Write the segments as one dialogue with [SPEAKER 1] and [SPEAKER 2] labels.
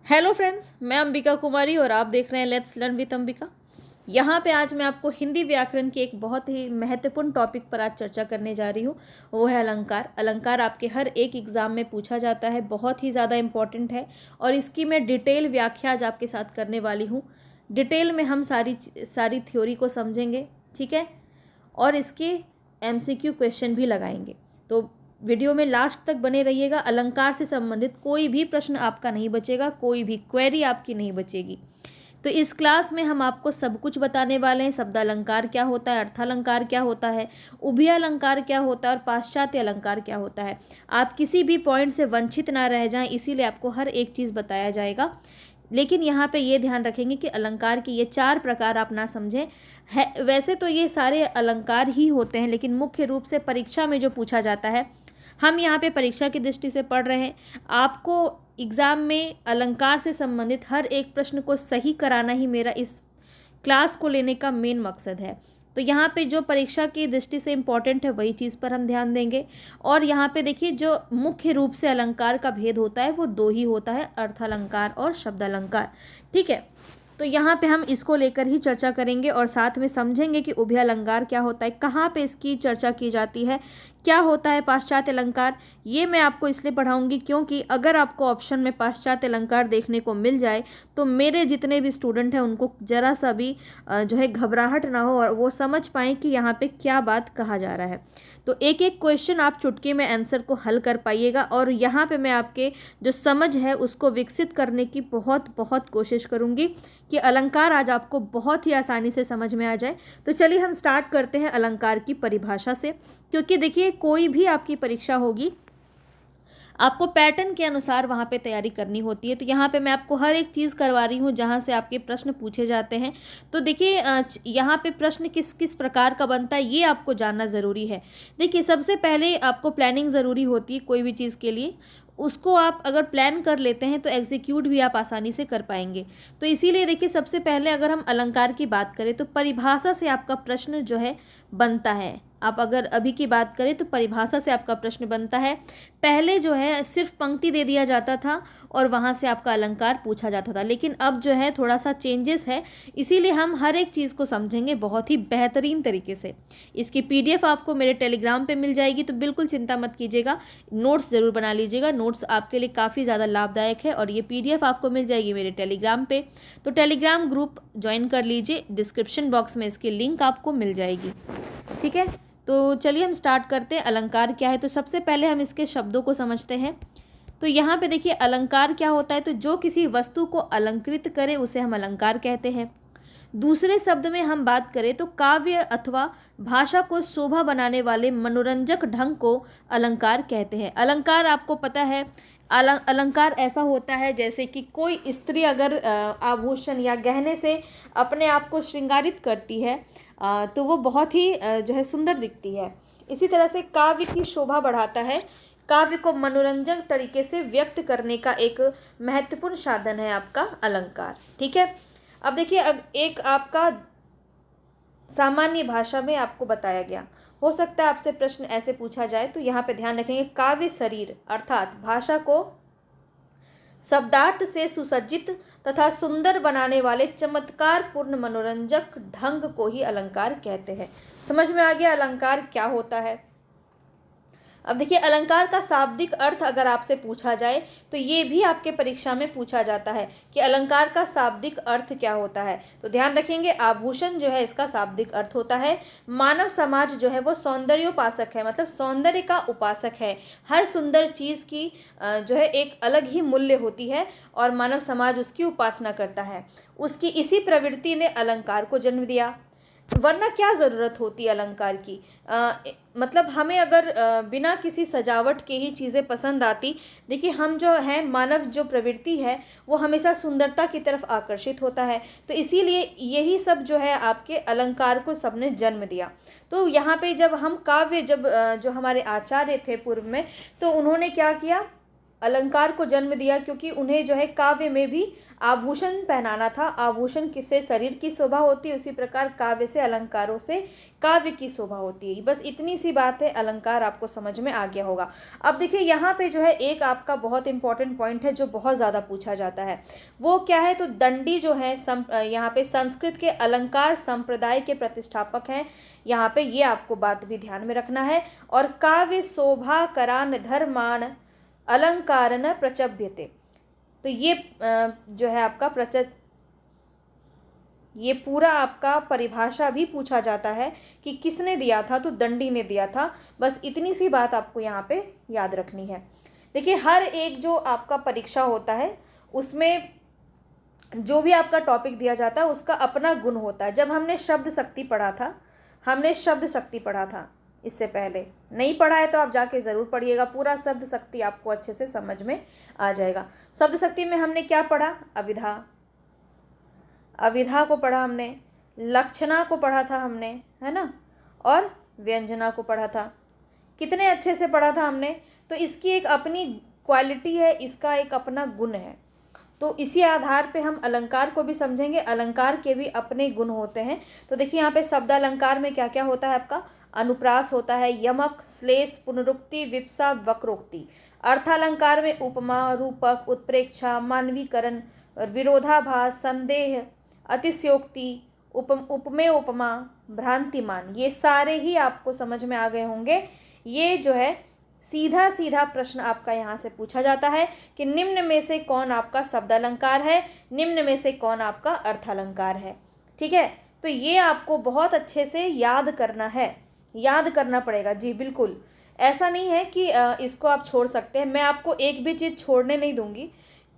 [SPEAKER 1] Hello friends, मैं अंबिका कुमारी और आप देख रहे हैं लेट्स लर्न विद अंबिका। यहाँ पे आज मैं आपको हिंदी व्याकरण के एक बहुत ही महत्वपूर्ण टॉपिक पर आज चर्चा करने जा रही हूँ। वो है अलंकार। अलंकार आपके हर एक एग्ज़ाम में पूछा जाता है, बहुत ही ज़्यादा इम्पॉर्टेंट है और इसकी मैं डिटेल व्याख्या आज आपके साथ करने वाली हूँ। डिटेल में हम सारी थ्योरी को समझेंगे, ठीक है, और इसके MCQ क्वेश्चन भी लगाएंगे। तो वीडियो में लास्ट तक बने रहिएगा। अलंकार से संबंधित कोई भी प्रश्न आपका नहीं बचेगा, कोई भी क्वेरी आपकी नहीं बचेगी। तो इस क्लास में हम आपको सब कुछ बताने वाले हैं। शब्द अलंकार क्या होता है, अर्थालंकार क्या होता है, उभय अलंकार क्या होता है और पाश्चात्य अलंकार क्या होता है। आप किसी भी पॉइंट से वंचित ना रह जाएं, इसीलिए आपको हर एक चीज़ बताया जाएगा। लेकिन यहाँ पे ये ध्यान रखेंगे कि अलंकार के ये 4 प्रकार आप ना समझें। है वैसे तो ये सारे अलंकार ही होते हैं, लेकिन मुख्य रूप से परीक्षा में जो पूछा जाता है, हम यहाँ पे परीक्षा की दृष्टि से पढ़ रहे हैं। आपको एग्ज़ाम में अलंकार से संबंधित हर एक प्रश्न को सही कराना ही मेरा इस क्लास को लेने का मेन मकसद है। तो यहाँ पे जो परीक्षा की दृष्टि से इम्पॉर्टेंट है वही चीज़ पर हम ध्यान देंगे। और यहाँ पे देखिए, जो मुख्य रूप से अलंकार का भेद होता है वो 2 ही होता है, अर्थालंकार और शब्द अलंकार, ठीक है। तो यहाँ पे हम इसको लेकर ही चर्चा करेंगे और साथ में समझेंगे कि उभय अलंकार क्या होता है, कहाँ पे इसकी चर्चा की जाती है, क्या होता है पाश्चात्य अलंकार। ये मैं आपको इसलिए पढ़ाऊंगी क्योंकि अगर आपको ऑप्शन में पाश्चात्य अलंकार देखने को मिल जाए तो मेरे जितने भी स्टूडेंट हैं उनको ज़रा सा भी जो है घबराहट ना हो और वो समझ पाएँ कि यहाँ पे क्या बात कहा जा रहा है। तो एक एक क्वेश्चन आप चुटकी में आंसर को हल कर पाइएगा और यहाँ पे मैं आपके जो समझ है उसको विकसित करने की बहुत बहुत कोशिश करूँगी कि अलंकार आज आपको बहुत ही आसानी से समझ में आ जाए। तो चलिए हम स्टार्ट करते हैं अलंकार की परिभाषा से, क्योंकि देखिए कोई भी आपकी परीक्षा होगी आपको पैटर्न के अनुसार वहाँ पे तैयारी करनी होती है। तो यहाँ पे मैं आपको हर एक चीज़ करवा रही हूँ जहाँ से आपके प्रश्न पूछे जाते हैं। तो देखिए यहाँ पे प्रश्न किस किस प्रकार का बनता है ये आपको जानना ज़रूरी है। देखिए सबसे पहले आपको प्लानिंग ज़रूरी होती है कोई भी चीज़ के लिए। उसको आप अगर प्लान कर लेते हैं तो एग्जीक्यूट भी आप आसानी से कर पाएंगे। तो इसीलिए देखिए सबसे पहले अगर हम अलंकार की बात करें तो परिभाषा से आपका प्रश्न जो है बनता है। आप अगर अभी की बात करें तो परिभाषा से आपका प्रश्न बनता है। पहले जो है सिर्फ पंक्ति दे दिया जाता था और वहाँ से आपका अलंकार पूछा जाता था, लेकिन अब जो है थोड़ा सा चेंजेस है, इसीलिए हम हर एक चीज़ को समझेंगे बहुत ही बेहतरीन तरीके से। इसकी PDF आपको मेरे टेलीग्राम पे मिल जाएगी, तो बिल्कुल चिंता मत कीजिएगा, नोट्स ज़रूर बना लीजिएगा। नोट्स आपके लिए काफ़ी ज़्यादा लाभदायक है और ये PDF आपको मिल जाएगी मेरे टेलीग्राम पे। तो टेलीग्राम ग्रुप ज्वाइन कर लीजिए, डिस्क्रिप्शन बॉक्स में इसकी लिंक आपको मिल जाएगी, ठीक है। तो चलिए हम स्टार्ट करते हैं। अलंकार क्या है, तो सबसे पहले हम इसके शब्दों को समझते हैं। तो यहाँ पे देखिए अलंकार क्या होता है, तो जो किसी वस्तु को अलंकृत करे उसे हम अलंकार कहते हैं। दूसरे शब्द में हम बात करें तो काव्य अथवा भाषा को शोभा बनाने वाले मनोरंजक ढंग को अलंकार कहते हैं। अलंकार आपको पता है, अलंकार ऐसा होता है जैसे कि कोई स्त्री अगर आभूषण या गहने से अपने आप को श्रृंगारित करती है तो वो बहुत ही जो है सुंदर दिखती है। इसी तरह से काव्य की शोभा बढ़ाता है। काव्य को मनोरंजक तरीके से व्यक्त करने का एक महत्वपूर्ण साधन है आपका अलंकार, ठीक है। अब देखिए, अब एक आपका सामान्य भाषा में आपको बताया गया, हो सकता है आपसे प्रश्न ऐसे पूछा जाए, तो यहाँ पे ध्यान रखेंगे काव्य शरीर अर्थात भाषा को शब्दार्थ से सुसज्जित तथा सुंदर बनाने वाले चमत्कारपूर्ण मनोरंजक ढंग को ही अलंकार कहते हैं। समझ में आ गया अलंकार क्या होता है। अब देखिए अलंकार का शाब्दिक अर्थ अगर आपसे पूछा जाए तो ये भी आपके परीक्षा में पूछा जाता है कि अलंकार का शाब्दिक अर्थ क्या होता है। तो ध्यान रखेंगे आभूषण जो है इसका शाब्दिक अर्थ होता है। मानव समाज जो है वो सौंदर्योपासक है, मतलब सौंदर्य का उपासक है। हर सुंदर चीज़ की जो है एक अलग ही मूल्य होती है और मानव समाज उसकी उपासना करता है। उसकी इसी प्रवृत्ति ने अलंकार को जन्म दिया, वरना क्या ज़रूरत होती है अलंकार की। मतलब हमें अगर बिना किसी सजावट के ही चीज़ें पसंद आती, देखिए हम जो हैं मानव जो प्रवृत्ति है वो हमेशा सुंदरता की तरफ आकर्षित होता है। तो इसीलिए यही सब जो है आपके अलंकार को सबने जन्म दिया। तो यहाँ पे जब हम काव्य जो हमारे आचार्य थे पूर्व में, तो उन्होंने क्या किया, अलंकार को जन्म दिया, क्योंकि उन्हें जो है काव्य में भी आभूषण पहनाना था। आभूषण किससे शरीर की शोभा होती है, उसी प्रकार काव्य से, अलंकारों से काव्य की शोभा होती है। बस इतनी सी बात है, अलंकार आपको समझ में आ गया होगा। अब देखिए यहाँ पे जो है एक आपका बहुत इंपॉर्टेंट पॉइंट है जो बहुत ज़्यादा पूछा जाता है, वो क्या है? तो दंडी जो है यहाँ पे संस्कृत के अलंकार संप्रदाय के प्रतिष्ठापक हैं। यहाँ पे ये आपको बात भी ध्यान में रखना है। और काव्य शोभा करान धर्मान अलंकारन प्रचभ्यते, तो ये जो है आपका ये पूरा आपका परिभाषा भी पूछा जाता है कि किसने दिया था, तो दंडी ने दिया था। बस इतनी सी बात आपको यहाँ पे याद रखनी है। देखिए हर एक जो आपका परीक्षा होता है उसमें जो भी आपका टॉपिक दिया जाता है उसका अपना गुण होता है। जब हमने शब्द शक्ति पढ़ा था, इससे पहले नहीं पढ़ा है तो आप जाके ज़रूर पढ़िएगा, पूरा शब्द शक्ति आपको अच्छे से समझ में आ जाएगा। शब्द शक्ति में हमने क्या पढ़ा? अविधा को पढ़ा हमने, लक्षणा को पढ़ा था हमने, है ना, और व्यंजना को पढ़ा था। कितने अच्छे से पढ़ा था हमने। तो इसकी एक अपनी क्वालिटी है, इसका एक अपना गुण है। तो इसी आधार पे हम अलंकार को भी समझेंगे। अलंकार के भी अपने गुण होते हैं। तो देखिए यहाँ पे शब्दालंकार में क्या क्या होता है आपका? अनुप्रास होता है, यमक, श्लेष, पुनरुक्ति, विप्सा, वक्रोक्ति। अर्थालंकार में उपमा, रूपक, उत्प्रेक्षा, मानवीकरण, विरोधाभास, संदेह, अतिशयोक्ति, उपमेय उपमा, भ्रांतिमान, ये सारे ही आपको समझ में आ गए होंगे। ये जो है सीधा सीधा प्रश्न आपका यहाँ से पूछा जाता है कि निम्न में से कौन आपका शब्दालंकार है, निम्न में से कौन आपका अर्थालंकार है। ठीक है, तो ये आपको बहुत अच्छे से याद करना है, याद करना पड़ेगा। जी बिल्कुल, ऐसा नहीं है कि इसको आप छोड़ सकते हैं। मैं आपको एक भी चीज़ छोड़ने नहीं दूंगी।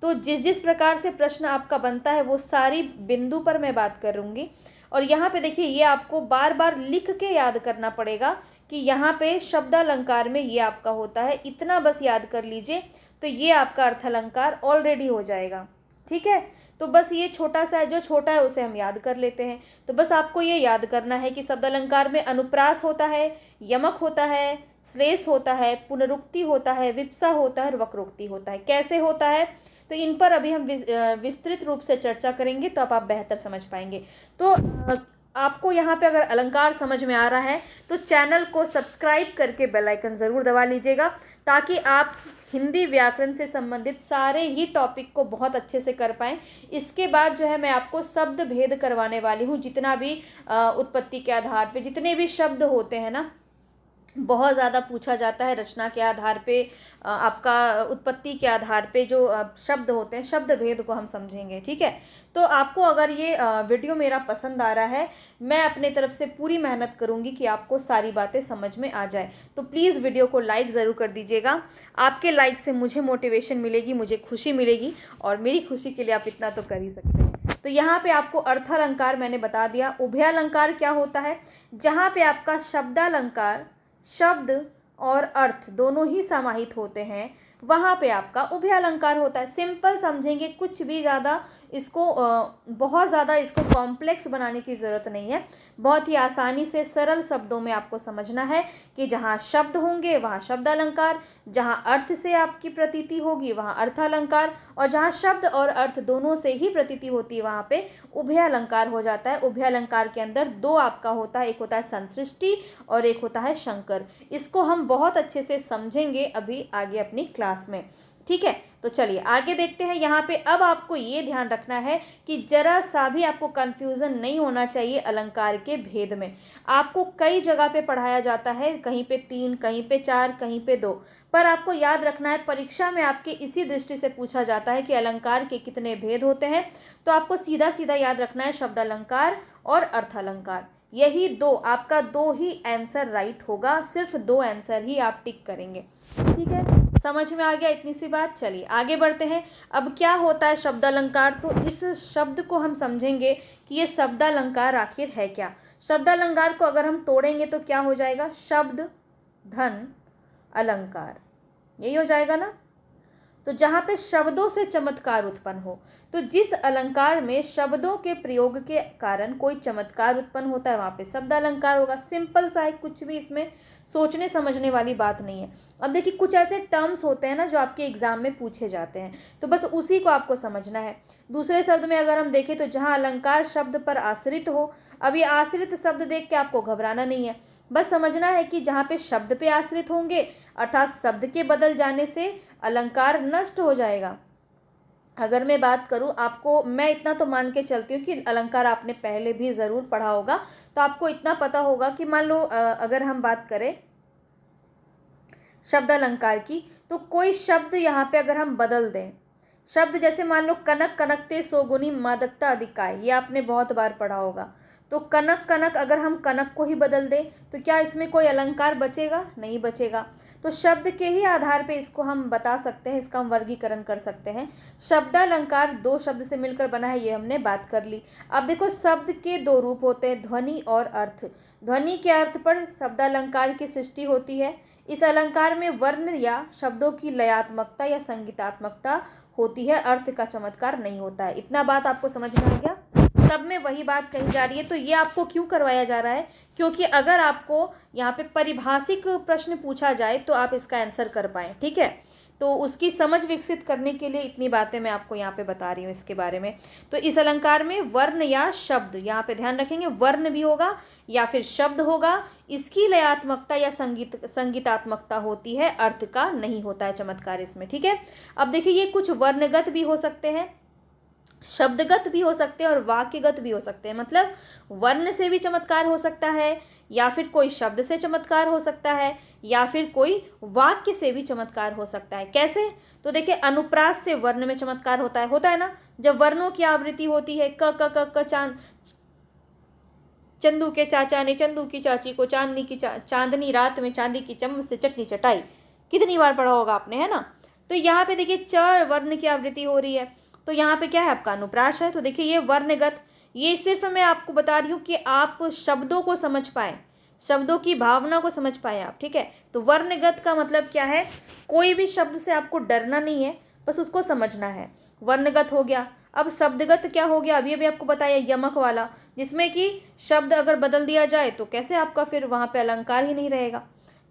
[SPEAKER 1] तो जिस जिस प्रकार से प्रश्न आपका बनता है वो सारी बिंदु पर मैं बात करूँगी। और यहाँ पे देखिए ये आपको बार बार लिख के याद करना पड़ेगा कि यहाँ पे शब्दालंकार में ये आपका होता है। इतना बस याद कर लीजिए तो ये आपका अर्थालंकार ऑलरेडी हो जाएगा। ठीक है, तो बस ये छोटा सा है, जो छोटा है उसे हम याद कर लेते हैं। तो बस आपको ये याद करना है कि शब्दालंकार में अनुप्रास होता है, यमक होता है, श्लेष होता है, पुनरुक्ति होता है, विप्सा होता है और वक्रोक्ति होता है। कैसे होता है तो इन पर अभी हम विस्तृत रूप से चर्चा करेंगे, तो आप बेहतर समझ पाएंगे। तो आपको यहाँ पे अगर अलंकार समझ में आ रहा है तो चैनल को सब्सक्राइब करके बेल आइकन ज़रूर दबा लीजिएगा, ताकि आप हिंदी व्याकरण से संबंधित सारे ही टॉपिक को बहुत अच्छे से कर पाएँ। इसके बाद जो है मैं आपको शब्द भेद करवाने वाली हूँ। जितना भी उत्पत्ति के आधार पे जितने भी शब्द होते हैं ना, बहुत ज़्यादा पूछा जाता है रचना के आधार पे, आपका उत्पत्ति के आधार पे जो शब्द होते हैं, शब्द भेद को हम समझेंगे। ठीक है, तो आपको अगर ये वीडियो मेरा पसंद आ रहा है, मैं अपने तरफ से पूरी मेहनत करूँगी कि आपको सारी बातें समझ में आ जाए। तो प्लीज़ वीडियो को लाइक ज़रूर कर दीजिएगा। आपके लाइक से मुझे मोटिवेशन मिलेगी, मुझे खुशी मिलेगी, और मेरी खुशी के लिए आप इतना तो कर ही सकते हैं। तो यहाँ पे आपको अर्थालंकार मैंने बता दिया। उभयालंकार क्या होता है? जहाँ पे आपका शब्दालंकार, शब्द और अर्थ दोनों ही समाहित होते हैं, वहाँ पे आपका उभयालंकार होता है। सिंपल समझेंगे, कुछ भी ज़्यादा इसको बहुत ज़्यादा इसको कॉम्प्लेक्स बनाने की ज़रूरत नहीं है। बहुत ही आसानी से सरल शब्दों में आपको समझना है कि जहाँ शब्द होंगे वहाँ शब्दालंकार, जहाँ अर्थ से आपकी प्रतीति होगी वहाँ अर्थालंकार, और जहाँ शब्द और अर्थ दोनों से ही प्रतीति होती है वहाँ पे उभयालंकार हो जाता है। उभयालंकार के अंदर दो आपका होता है, एक होता है संसृष्टि और एक होता है शंकर। इसको हम बहुत अच्छे से समझेंगे अभी आगे अपनी क्लास में। ठीक है, तो चलिए आगे देखते हैं। यहाँ पे अब आपको ये ध्यान रखना है कि जरा सा भी आपको कन्फ्यूज़न नहीं होना चाहिए अलंकार के भेद में। आपको कई जगह पे पढ़ाया जाता है, कहीं पे 3, कहीं पे 4, कहीं पे 2, पर आपको याद रखना है परीक्षा में आपके इसी दृष्टि से पूछा जाता है कि अलंकार के कितने भेद होते हैं। तो आपको सीधा सीधा याद रखना है शब्दालंकार और अर्थालंकार, यही दो, आपका 2 ही आंसर राइट होगा, सिर्फ 2 आंसर ही आप टिक करेंगे। ठीक है, समझ में आ गया इतनी सी बात। चलिए आगे बढ़ते हैं। अब क्या होता है शब्दालंकार, तो इस शब्द को हम समझेंगे कि ये शब्दालंकार आखिर है क्या। शब्दालंकार को अगर हम तोड़ेंगे तो क्या हो जाएगा? शब्द धन अलंकार, यही हो जाएगा ना। तो जहाँ पे शब्दों से चमत्कार उत्पन्न हो, तो जिस अलंकार में शब्दों के प्रयोग के कारण कोई चमत्कार उत्पन्न होता है वहाँ पे शब्दालंकार होगा। सिंपल सा है, कुछ भी इसमें सोचने समझने वाली बात नहीं है। अब देखिए कुछ ऐसे टर्म्स होते हैं ना जो आपके एग्जाम में पूछे जाते हैं, तो बस उसी को आपको समझना है। दूसरे शब्द में अगर हम देखें तो जहाँ अलंकार शब्द पर आश्रित हो, अब ये आश्रित शब्द देख के आपको घबराना नहीं है, बस समझना है कि जहाँ पे शब्द पे आश्रित होंगे अर्थात शब्द के बदल जाने से अलंकार नष्ट हो जाएगा। अगर मैं बात करूँ आपको, मैं इतना तो मान के चलती हूँ कि अलंकार आपने पहले भी ज़रूर पढ़ा होगा, तो आपको इतना पता होगा कि मान लो अगर हम बात करें शब्द अलंकार की, तो कोई शब्द यहाँ पे अगर हम बदल दें, शब्द जैसे मान लो कनक कनकते सोगुनी मादकता अधिकाय, ये आपने बहुत बार पढ़ा होगा। तो कनक कनक अगर हम कनक को ही बदल दें तो क्या इसमें कोई अलंकार बचेगा? नहीं बचेगा। तो शब्द के ही आधार पे इसको हम बता सकते हैं, इसका हम वर्गीकरण कर सकते हैं। शब्दालंकार दो शब्द से मिलकर बना है, ये हमने बात कर ली। अब देखो शब्द के दो रूप होते हैं, ध्वनि और अर्थ। ध्वनि के अर्थ पर शब्दालंकार की सृष्टि होती है। इस अलंकार में वर्ण या शब्दों की लयात्मकता या संगीतात्मकता होती है, अर्थ का चमत्कार नहीं होता है। इतना बात आपको समझ में आ गया? सब में वही बात कही जा रही है। तो ये आपको क्यों करवाया जा रहा है? क्योंकि अगर आपको यहाँ पे परिभाषिक प्रश्न पूछा जाए तो आप इसका आंसर कर पाएँ, ठीक है। तो उसकी समझ विकसित करने के लिए इतनी बातें मैं आपको यहाँ पे बता रही हूँ इसके बारे में। तो इस अलंकार में वर्ण या शब्द, यहाँ पे ध्यान रखेंगे, वर्ण भी होगा या फिर शब्द होगा, इसकी लयात्मकता या संगीतात्मकता होती है, अर्थ का नहीं होता है चमत्कार इसमें, ठीक है। अब देखिए ये कुछ वर्णगत भी हो सकते हैं, शब्दगत भी हो सकते हैं और वाक्यगत भी हो सकते हैं। मतलब वर्ण से भी चमत्कार हो सकता है, या फिर कोई शब्द से चमत्कार हो सकता है, या फिर कोई वाक्य से भी चमत्कार हो सकता है। कैसे? तो देखिए अनुप्रास से वर्ण में चमत्कार होता है ना, जब वर्णों की आवृत्ति होती है, क क क क चांद, चंदू के चाचा ने चंदू की चाची को चांदनी की चांदनी रात में चांदी की चम्मच से चटनी चटाई, कितनी बार पढ़ा होगा आपने, है ना। तो यहाँ पे देखिए च वर्ण की आवृत्ति हो रही है, तो यहाँ पे क्या है, आपका अनुप्रास है। तो देखिए ये वर्णगत, ये सिर्फ मैं आपको बता रही हूँ कि आप शब्दों को समझ पाएँ, शब्दों की भावना को समझ पाए आप, ठीक है। तो वर्णगत का मतलब क्या है? कोई भी शब्द से आपको डरना नहीं है, बस उसको समझना है, वर्णगत हो गया। अब शब्दगत क्या हो गया? अभी आपको बताया यमक वाला, जिसमें कि शब्द अगर बदल दिया जाए तो कैसे आपका फिर वहाँ पे अलंकार ही नहीं रहेगा।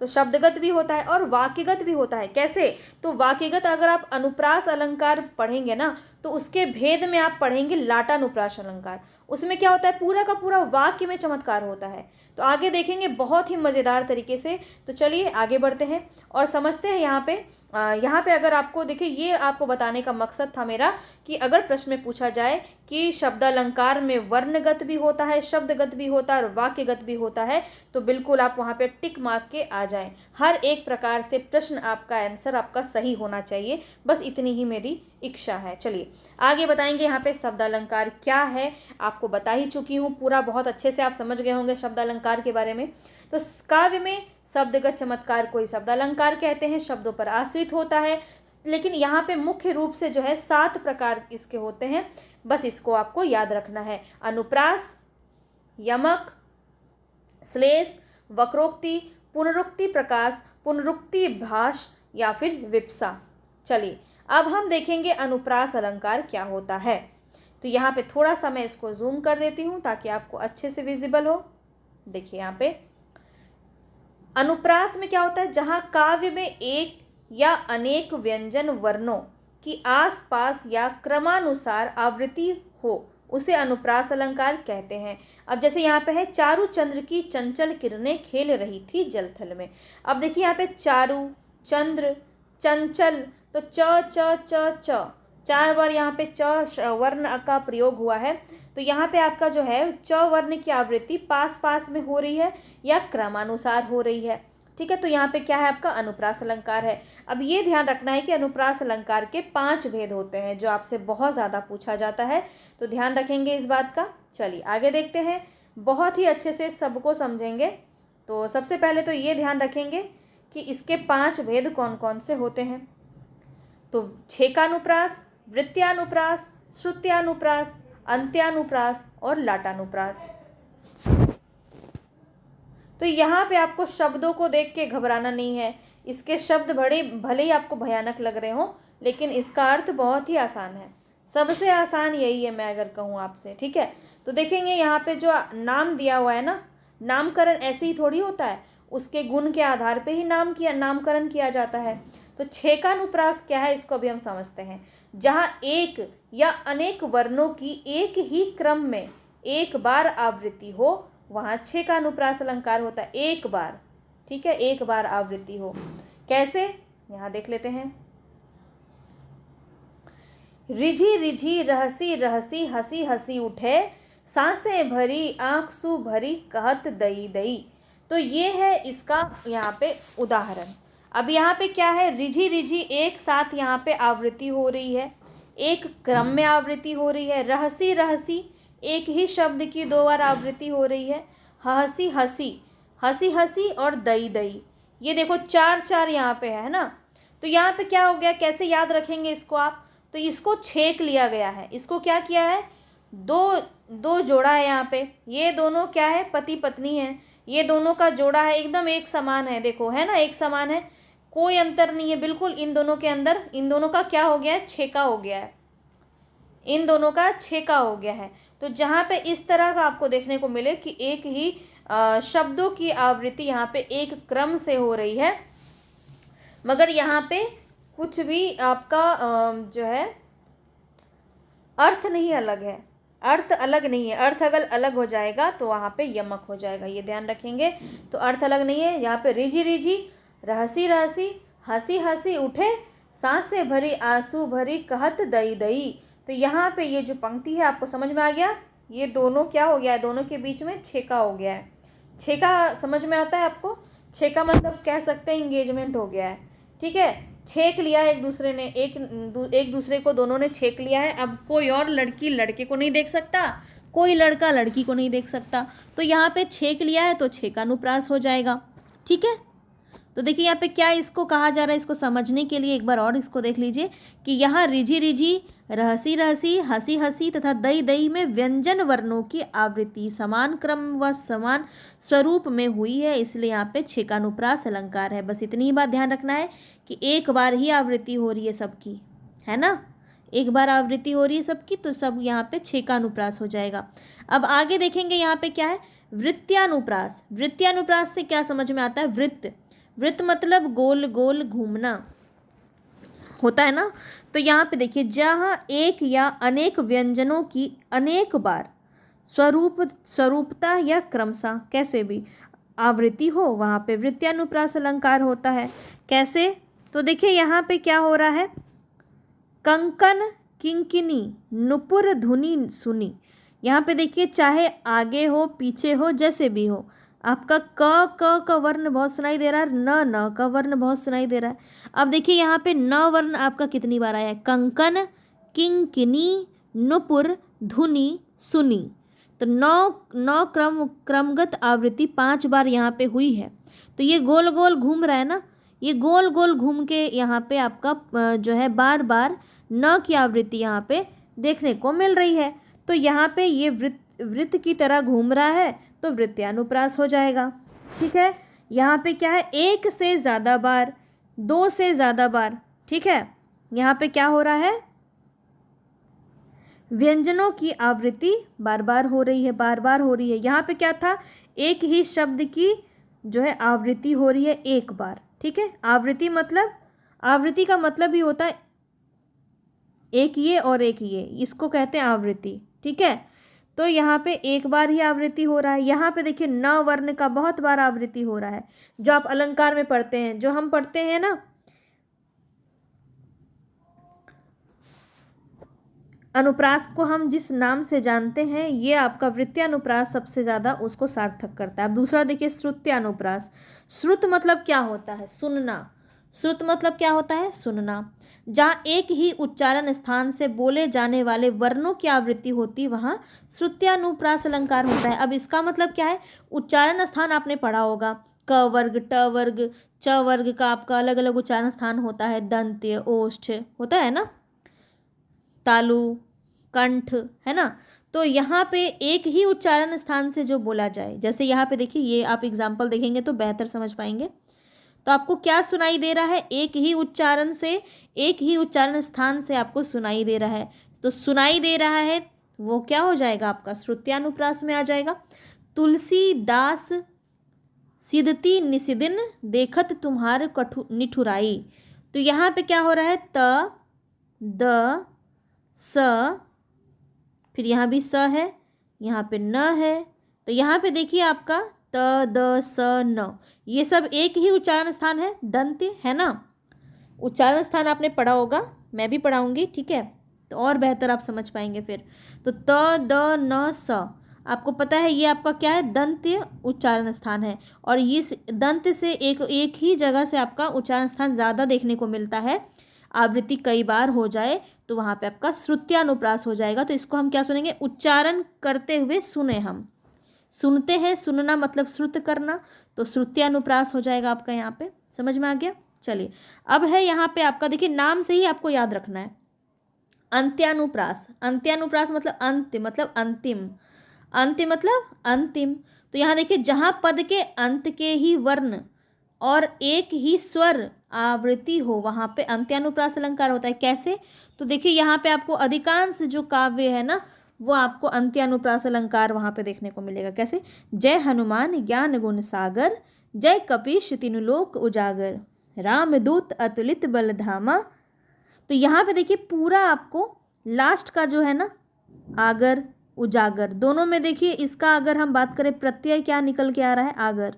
[SPEAKER 1] तो शब्दगत भी होता है और वाक्यगत भी होता है। कैसे? तो वाक्यगत अगर आप अनुप्रास अलंकार पढ़ेंगे ना, तो उसके भेद में आप पढ़ेंगे लाटानुप्रास अलंकार। उसमें क्या होता है, पूरा का पूरा वाक्य में चमत्कार होता है। तो आगे देखेंगे बहुत ही मज़ेदार तरीके से। तो चलिए आगे बढ़ते हैं और समझते हैं। यहाँ पे अगर आपको देखिए, ये आपको बताने का मकसद था मेरा कि अगर प्रश्न में पूछा जाए कि शब्दालंकार में वर्णगत भी होता है, शब्दगत भी होता है और वाक्यगत भी होता है, तो बिल्कुल आप वहाँ पे टिक मार के आ जाएं। हर एक प्रकार से प्रश्न आपका आंसर आपका सही होना चाहिए, बस इतनी ही मेरी इच्छा है। चलिए आगे बताएंगे। यहाँ पे शब्दालंकार क्या है आपको बता ही चुकी हूँ, पूरा बहुत अच्छे से आप समझ गए होंगे शब्दालंकार के बारे में। तो काव्य में शब्दगत चमत्कार को ही शब्दालंकार कहते हैं, शब्दों पर आश्रित होता है। लेकिन यहाँ पे मुख्य रूप से जो है 7 प्रकार इसके होते हैं, बस इसको आपको याद रखना है। अनुप्रास, यमक, श्लेष, वक्रोक्ति, पुनरुक्ति प्रकाश, पुनरुक्ति भाष या फिर विप्सा। चलिए अब हम देखेंगे अनुप्रास अलंकार क्या होता है। तो यहाँ पे थोड़ा सा मैं इसको जूम कर देती हूँ ताकि आपको अच्छे से विजिबल हो। देखिए यहाँ पे अनुप्रास में क्या होता है, जहाँ काव्य में एक या अनेक व्यंजन वर्णों की आसपास या क्रमानुसार आवृत्ति हो, उसे अनुप्रास अलंकार कहते हैं। अब जैसे यहाँ पे है, चारु चंद्र की चंचल किरणें खेल रही थी जलथल में। अब देखिए यहाँ पे चारु, चंद्र, चंचल, तो च च च च 4 बार यहाँ पे च वर्ण का प्रयोग हुआ है। तो यहाँ पे आपका जो है च वर्ण की आवृत्ति पास पास में हो रही है या क्रमानुसार हो रही है, ठीक है। तो यहाँ पे क्या है, आपका अनुप्रास अलंकार है। अब ये ध्यान रखना है कि अनुप्रास अलंकार के 5 भेद होते हैं, जो आपसे बहुत ज़्यादा पूछा जाता है, तो ध्यान रखेंगे इस बात का। चलिए आगे देखते हैं, बहुत ही अच्छे से सबको समझेंगे। तो सबसे पहले तो ये ध्यान रखेंगे कि इसके 5 भेद कौन कौन से होते हैं। तो छेकानुप्रास, वृत्त्यानुप्रास, श्रुत्यानुप्रास, अंत्यानुप्रास और लाटानुप्रास। तो यहाँ पे आपको शब्दों को देख के घबराना नहीं है। इसके शब्द भले ही आपको भयानक लग रहे हों, लेकिन इसका अर्थ बहुत ही आसान है। सबसे आसान यही है मैं अगर कहूँ आपसे, ठीक है। तो देखेंगे यहाँ पे जो नाम दिया हुआ है ना, नामकरण ऐसे ही थोड़ी होता है। उसके गुण के आधार पे ही नामकरण किया जाता है। तो छेकानुप्रास क्या है इसको भी हम समझते हैं। जहाँ एक या अनेक वर्णों की एक ही क्रम में एक बार आवृत्ति हो वहाँ छेकानुप्रास अलंकार होता है। एक बार, ठीक है, एक बार आवृत्ति हो। कैसे, यहाँ देख लेते हैं। रिझी रिझी रहसी रहसी हंसी हंसी उठे, सांसें भरी आँख सू भरी कहत दई दई। तो ये है इसका यहाँ पे उदाहरण। अब यहाँ पे क्या है, रिझी रिझी एक साथ यहाँ पे आवृत्ति हो रही है, एक क्रम में आवृत्ति हो रही है। रहसी रहसी एक ही शब्द की 2 बार आवृत्ति हो रही है। हंसी हंसी, हंसी हंसी और दई दई, ये देखो 4 यहाँ पे है ना। तो यहाँ पे क्या हो गया, कैसे याद रखेंगे इसको आप, तो इसको छेक लिया गया है। इसको क्या किया है, दो जोड़ा है यहाँ पे, ये दोनों क्या है, पति पत्नी है, ये दोनों का जोड़ा है, एकदम एक समान है, देखो है ना, एक समान है, कोई अंतर नहीं है बिल्कुल। इन दोनों के अंदर इन दोनों का क्या हो गया है, छेका हो गया है, इन दोनों का छेका हो गया है। तो जहाँ पे इस तरह का आपको देखने को मिले कि एक ही शब्दों की आवृत्ति यहाँ पे एक क्रम से हो रही है, मगर यहाँ पे कुछ भी आपका जो है अर्थ नहीं अलग है, अर्थ अलग नहीं है। अर्थ अगर अलग हो जाएगा तो वहाँ पे यमक हो जाएगा, ये ध्यान रखेंगे। तो अर्थ अलग नहीं है। यहाँ पे रिझी रिझी रहसी रहसी हंसी हंसी उठे, सांसें भरी आंसू भरी कहत दई दई। तो यहाँ पे ये जो पंक्ति है आपको समझ में आ गया, ये दोनों क्या हो गया है, दोनों के बीच में छेका हो गया है। छेका समझ में आता है आपको, छेका मतलब कह सकते हैं इंगेजमेंट हो गया है, ठीक है, छेक लिया एक दूसरे ने, एक दूसरे को दोनों ने छेक लिया है। अब कोई और लड़की लड़के को नहीं देख सकता, कोई लड़का लड़की को नहीं देख सकता, तो यहाँ पे छेक लिया है तो छेकानुप्रास हो जाएगा, ठीक है। तो देखिए यहाँ पे क्या इसको कहा जा रहा है, इसको समझने के लिए एक बार और इसको देख लीजिए कि यहाँ रिझी रिझी रहसी रहसी हंसी हंसी तथा दई दई में व्यंजन वर्णों की आवृत्ति समान क्रम व समान स्वरूप में हुई है, इसलिए यहाँ पे छेकानुप्रास अलंकार है। बस इतनी ही बात ध्यान रखना है कि एक बार ही आवृत्ति हो रही है सबकी, है ना, एक बार आवृत्ति हो रही है सबकी, तो सब यहाँ पे छेकानुप्रास हो जाएगा। अब आगे देखेंगे यहाँ पे क्या है, वृत्त्यानुप्रास। वृत्त्यानुप्रास से क्या समझ में आता है, वृत्त, वृत्त मतलब गोल गोल घूमना होता है ना। तो यहाँ पे देखिए जहाँ एक या अनेक व्यंजनों की अनेक बार स्वरूपता या क्रमशः कैसे भी आवृत्ति हो वहाँ पे वृत्त्यानुप्रास अलंकार होता है। कैसे, तो देखिए यहाँ पे क्या हो रहा है, कंकन किंकिनी नुपुर धुनी सुनी। यहाँ पे देखिए चाहे आगे हो पीछे हो जैसे भी हो, आपका क का वर्ण बहुत सुनाई दे रहा है, न का वर्ण बहुत सुनाई दे रहा है। अब देखिए यहाँ पे न वर्ण आपका कितनी बार आया है, कंकन किंकिनी नुपुर धुनी सुनी। तो नौ क्रमगत आवृत्ति 5 बार यहाँ पे हुई है। तो ये गोल गोल घूम रहा है ना, ये गोल गोल घूम के यहाँ पे आपका जो है बार बार न की आवृत्ति यहाँ पे देखने को मिल रही है। तो यहाँ पे ये वृत्त की तरह घूम रहा है तो वृत्त्यानुप्रास हो जाएगा, ठीक है। यहाँ पे क्या है, 1 से ज़्यादा बार, 2 से ज़्यादा बार, ठीक है। यहाँ पे क्या हो रहा है, व्यंजनों की आवृत्ति बार बार हो रही है, बार बार हो रही है। यहाँ पे क्या था, एक ही शब्द की जो है आवृत्ति हो रही है एक बार, ठीक है। आवृत्ति मतलब, आवृत्ति का मतलब ही होता है एक ये और एक ये, इसको कहते हैं आवृत्ति, ठीक है। तो यहाँ पे एक बार ही आवृत्ति हो रहा है। यहाँ पे देखिए न वर्ण का बहुत बार आवृत्ति हो रहा है, जो आप अलंकार में पढ़ते हैं, जो हम पढ़ते हैं ना, अनुप्रास को हम जिस नाम से जानते हैं, ये आपका वृत्त्यानुप्रास सबसे ज़्यादा उसको सार्थक करता है। अब दूसरा देखिए श्रुत्यानुप्रास। श्रुत मतलब क्या होता है, सुनना। श्रुत मतलब क्या होता है, सुनना। जहाँ एक ही उच्चारण स्थान से बोले जाने वाले वर्णों की आवृत्ति होती वहाँ श्रुत्यानुप्रास अलंकार होता है। अब इसका मतलब क्या है, उच्चारण स्थान आपने पढ़ा होगा, क वर्ग ट वर्ग च वर्ग का आपका अलग अलग उच्चारण स्थान होता है, दंत्य ओष्ठ होता है ना, तालु कंठ, है ना। तो यहाँ पे एक ही उच्चारण स्थान से जो बोला जाए, जैसे यहाँ पे देखिए, ये आप एग्जाम्पल देखेंगे तो बेहतर समझ पाएंगे। तो आपको क्या सुनाई दे रहा है, एक ही उच्चारण से, एक ही उच्चारण स्थान से आपको सुनाई दे रहा है। तो सुनाई दे रहा है वो क्या हो जाएगा, आपका श्रुत्यानुप्रास में आ जाएगा। तुलसीदास सिदती निसिदिन देखत तुम्हार निठुराई। तो यहाँ पे क्या हो रहा है, त, द, स, फिर यहाँ भी स है, यहाँ पे न है। तो यहाँ पे देखिए आपका त, द, स, न, ये सब एक ही उच्चारण स्थान है, दंत है ना। उच्चारण स्थान आपने पढ़ा होगा, मैं भी पढ़ाऊंगी, ठीक है, तो और बेहतर आप समझ पाएंगे फिर। तो त, द, न, स, आपको पता है ये आपका क्या है, दंत उच्चारण स्थान है। और इस दंत से एक ही जगह से आपका उच्चारण स्थान ज़्यादा देखने को मिलता है। आवृत्ति कई बार हो जाए तो वहाँ पे आपका श्रुत्यानुप्रास हो जाएगा। तो इसको हम क्या सुनेंगे, उच्चारण करते हुए सुने, हम सुनते हैं, सुनना मतलब श्रुत करना, तो श्रुत्यानुप्रास हो जाएगा आपका। यहाँ पे समझ में आ गया। चलिए अब है यहाँ पे आपका, देखिए नाम से ही आपको याद रखना है, अंत्यानुप्रास। अंत्यानुप्रास मतलब अंत, मतलब अंतिम, अंत्य मतलब अंतिम। तो यहाँ देखिए जहाँ पद के अंत के ही वर्ण और एक ही स्वर आवृत्ति हो वहाँ पे अंत्यानुप्रास अलंकार होता है। कैसे, तो देखिए यहाँ पे आपको अधिकांश जो काव्य है ना वो आपको अंत्यानुप्रास अलंकार वहाँ पे देखने को मिलेगा। कैसे, जय हनुमान ज्ञान गुण सागर, जय कपीश तीनु लोक उजागर, रामदूत अतुलित बल धामा। तो यहाँ पे देखिए पूरा आपको लास्ट का जो है ना, आगर उजागर दोनों में देखिए, इसका अगर हम बात करें प्रत्यय क्या निकल के आ रहा है, आगर।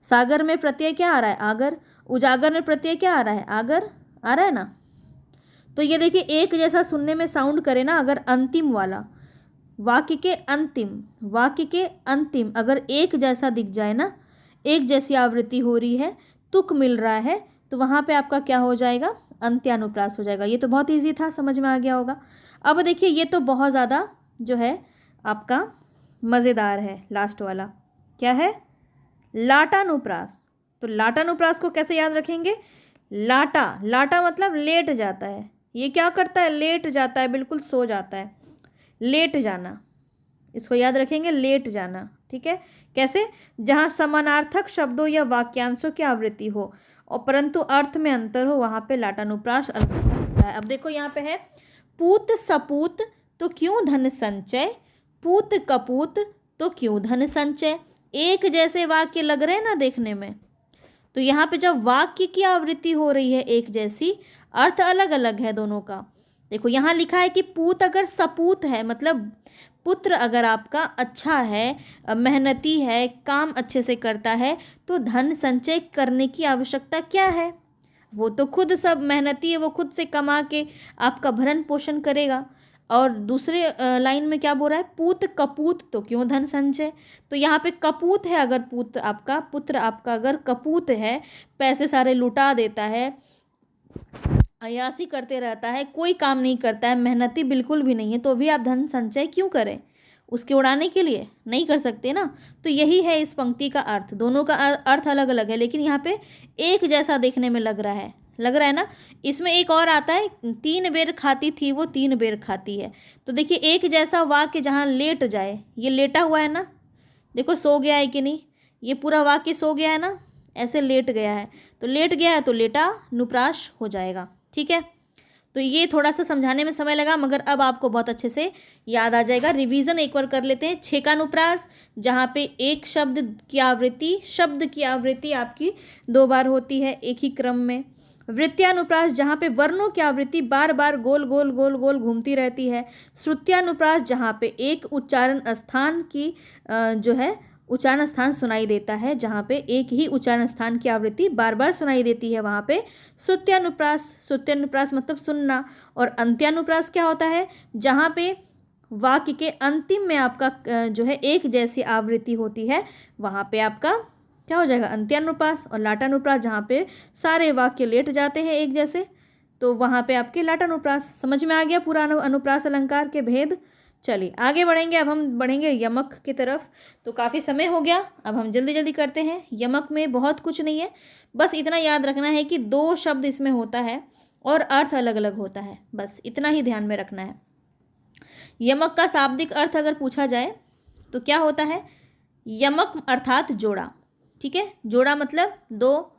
[SPEAKER 1] सागर में प्रत्यय क्या आ रहा है, आगर। उजागर में प्रत्यय क्या आ रहा है, आगर आ रहा है ना। तो ये देखिए एक जैसा सुनने में साउंड करे ना, अगर अंतिम वाला वाक्य के अंतिम, वाक्य के अंतिम अगर एक जैसा दिख जाए ना, एक जैसी आवृत्ति हो रही है, तुक मिल रहा है, तो वहाँ पे आपका क्या हो जाएगा, अंत्यानुप्रास हो जाएगा। ये तो बहुत इजी था, समझ में आ गया होगा। अब देखिए ये तो बहुत ज़्यादा जो है आपका मज़ेदार है, लास्ट वाला क्या है, लाटानुप्रास। तो लाटानुप्रास को कैसे याद रखेंगे, लाटा, लाटा मतलब लेट जाता है, ये क्या करता है, लेट जाता है, बिल्कुल सो जाता है, लेट जाना, इसको याद रखेंगे, लेट जाना, ठीक है। कैसे, जहाँ समानार्थक शब्दों या वाक्यांशों की आवृत्ति हो और परंतु अर्थ में अंतर हो, वहाँ पे लाटानुप्रास होता है। अब देखो यहाँ पे है, पूत सपूत तो क्यों धन संचय, पूत कपूत तो क्यों धन संचय। एक जैसे वाक्य लग रहे हैं ना देखने में, तो यहाँ पे जब वाक्य की आवृत्ति हो रही है एक जैसी, अर्थ अलग अलग है दोनों का। देखो यहाँ लिखा है कि पूत अगर सपूत है, मतलब पुत्र अगर आपका अच्छा है, मेहनती है, काम अच्छे से करता है, तो धन संचय करने की आवश्यकता क्या है, वो तो खुद सब मेहनती है, वो खुद से कमा के आपका भरण पोषण करेगा। और दूसरे लाइन में क्या बोल रहा है, पूत कपूत तो क्यों धन संचय। तो यहाँ पे कपूत है, अगर पुत्र आपका अगर कपूत है, पैसे सारे लुटा देता है, अयासी करते रहता है, कोई काम नहीं करता है, मेहनती बिल्कुल भी नहीं है, तो भी आप धन संचय क्यों करें, उसके उड़ाने के लिए नहीं कर सकते ना। तो यही है इस पंक्ति का अर्थ, दोनों का अर्थ अलग अलग है, लेकिन यहाँ पे एक जैसा देखने में लग रहा है ना। इसमें एक और आता है, 3 बेर खाती थी वो 3 बेर खाती है। तो देखिए एक जैसा वाक्य जहाँ लेट जाए, ये लेटा हुआ है ना, देखो सो गया है कि नहीं, ये पूरा वाक्य सो गया है ना, ऐसे लेट गया है, तो लेट गया है तो लेटा नुप्रास हो जाएगा, ठीक है। तो ये थोड़ा सा समझाने में समय लगा, मगर अब आपको बहुत अच्छे से याद आ जाएगा। रिवीजन एक बार कर लेते हैं। छेकानुप्रास, जहाँ पे एक शब्द की आवृत्ति आपकी 2 बार होती है एक ही क्रम में। वृत्त्यानुप्रास, जहाँ पे वर्णों की आवृत्ति बार बार गोल गोल गोल गोल घूमती रहती है। श्रुत्यानुप्रास, जहाँ पे एक उच्चारण स्थान की जो है उच्चारण स्थान सुनाई देता है, जहाँ पे एक ही उच्चारण स्थान की आवृत्ति बार बार सुनाई देती है, वहाँ पे श्रुत्यानुप्रास मतलब सुनना। और अंत्यानुप्रास क्या होता है, जहाँ पे वाक्य के अंतिम में आपका जो है एक जैसी आवृत्ति होती है, वहाँ पे आपका क्या हो जाएगा, अंत्यानुप्रास। और लाटानुप्रास, जहाँ पे सारे वाक्य लेट जाते हैं एक जैसे, तो वहाँ पे आपके लाटानुप्रास। समझ में आ गया पूरा अनुप्रास अलंकार के भेद। चलिए आगे बढ़ेंगे, अब हम बढ़ेंगे यमक की तरफ। तो काफ़ी समय हो गया, अब हम जल्दी जल्दी करते हैं। यमक में बहुत कुछ नहीं है, बस इतना याद रखना है कि 2 शब्द इसमें होता है और अर्थ अलग अलग होता है, बस इतना ही ध्यान में रखना है। यमक का शाब्दिक अर्थ अगर पूछा जाए तो क्या होता है, यमक अर्थात जोड़ा, ठीक है। जोड़ा मतलब 2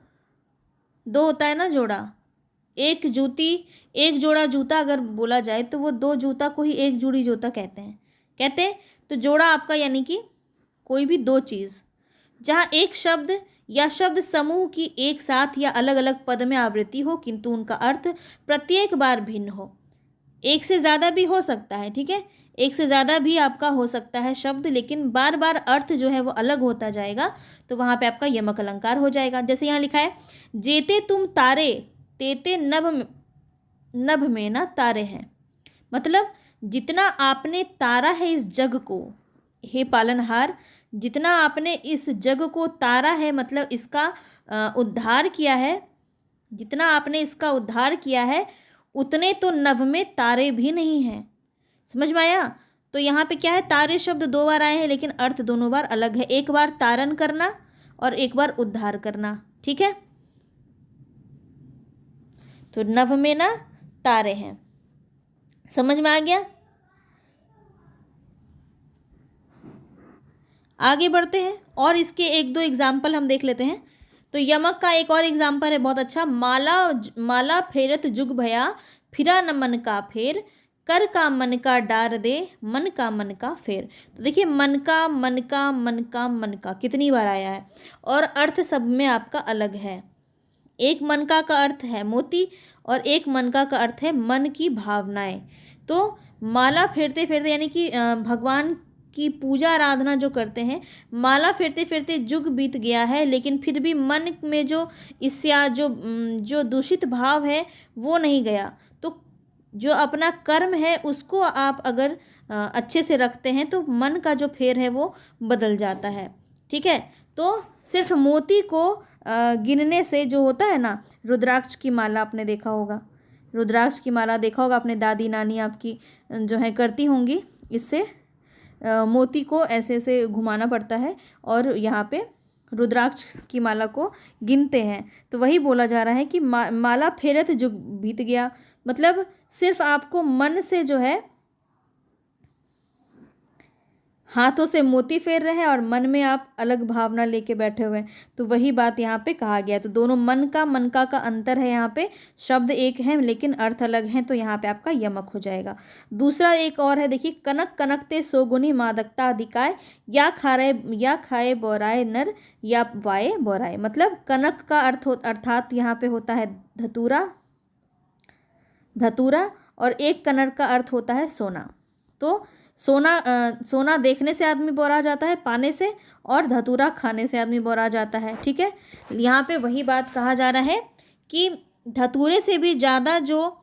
[SPEAKER 1] होता है ना जोड़ा, एक जोड़ा जूता अगर बोला जाए तो वो 2 जूता को ही एक जोड़ी जूता कहते हैं। तो जोड़ा आपका यानी कि कोई भी 2 चीज़, जहाँ एक शब्द या शब्द समूह की एक साथ या अलग अलग पद में आवृत्ति हो किंतु उनका अर्थ प्रत्येक बार भिन्न हो। एक से ज़्यादा भी हो सकता है, ठीक है, एक से ज़्यादा भी आपका हो सकता है शब्द, लेकिन बार बार अर्थ जो है वो अलग होता जाएगा, तो वहाँ पे आपका यमक अलंकार हो जाएगा। जैसे यहाँ लिखा है, जेते तुम तारे तेते नभ में ना तारे हैं। मतलब जितना आपने तारा है इस जग को, हे पालनहार, जितना आपने इस जग को तारा है, मतलब इसका उद्धार किया है, जितना आपने इसका उद्धार किया है उतने तो नभ में तारे भी नहीं हैं। समझ में आया? तो यहाँ पे क्या है, तारे शब्द 2 बार आए हैं लेकिन अर्थ दोनों बार अलग है। एक बार तारन करना और एक बार उद्धार करना, ठीक है। तो नभ में ना तारे हैं, समझ में आ गया। आगे बढ़ते हैं और इसके 1-2 एग्जाम्पल हम देख लेते हैं। तो यमक का एक और एग्जाम्पल है बहुत अच्छा, माला फेरत जुग भया फिरा न मन का फेर, कर का मन का डार दे मन का फेर। तो देखिए मन का कितनी बार आया है और अर्थ सब में आपका अलग है। एक मन का अर्थ है मोती और एक मन का अर्थ है मन की भावनाएं। तो माला फेरते फेरते यानी कि भगवान की पूजा आराधना जो करते हैं, माला फेरते फेरते जुग बीत गया है लेकिन फिर भी मन में जो ईर्ष्या जो दूषित भाव है वो नहीं गया। तो जो अपना कर्म है उसको आप अगर अच्छे से रखते हैं तो मन का जो फेर है वो बदल जाता है, ठीक है। तो सिर्फ मोती को गिनने से जो होता है ना, रुद्राक्ष की माला आपने देखा होगा, रुद्राक्ष की माला देखा होगा अपने दादी नानी आपकी जो है करती होंगी, इससे मोती को ऐसे ऐसे घुमाना पड़ता है और यहाँ पे रुद्राक्ष की माला को गिनते हैं। तो वही बोला जा रहा है कि माला फेरत जुग बीत गया, मतलब सिर्फ आपको मन से जो है हाथों से मोती फेर रहे हैं और मन में आप अलग भावना लेके बैठे हुए हैं। तो वही बात यहाँ पे कहा गया। तो दोनों मन का अंतर है, यहाँ पे शब्द एक है लेकिन अर्थ अलग हैं, तो यहाँ पे आपका यमक हो जाएगा। दूसरा एक और है, देखिए, कनक कनकते सोगुनी मादकता अधिकाय, या खाए बोराए नर या वाए बोराए। मतलब कनक का अर्थात यहाँ पे होता है धतूरा और एक कनक का अर्थ होता है सोना। तो सोना देखने से आदमी बोरा जाता है पाने से, और धतूरा खाने से आदमी बोरा जाता है, ठीक है। यहाँ पे वही बात कहा जा रहा है कि धतूरे से भी ज़्यादा जो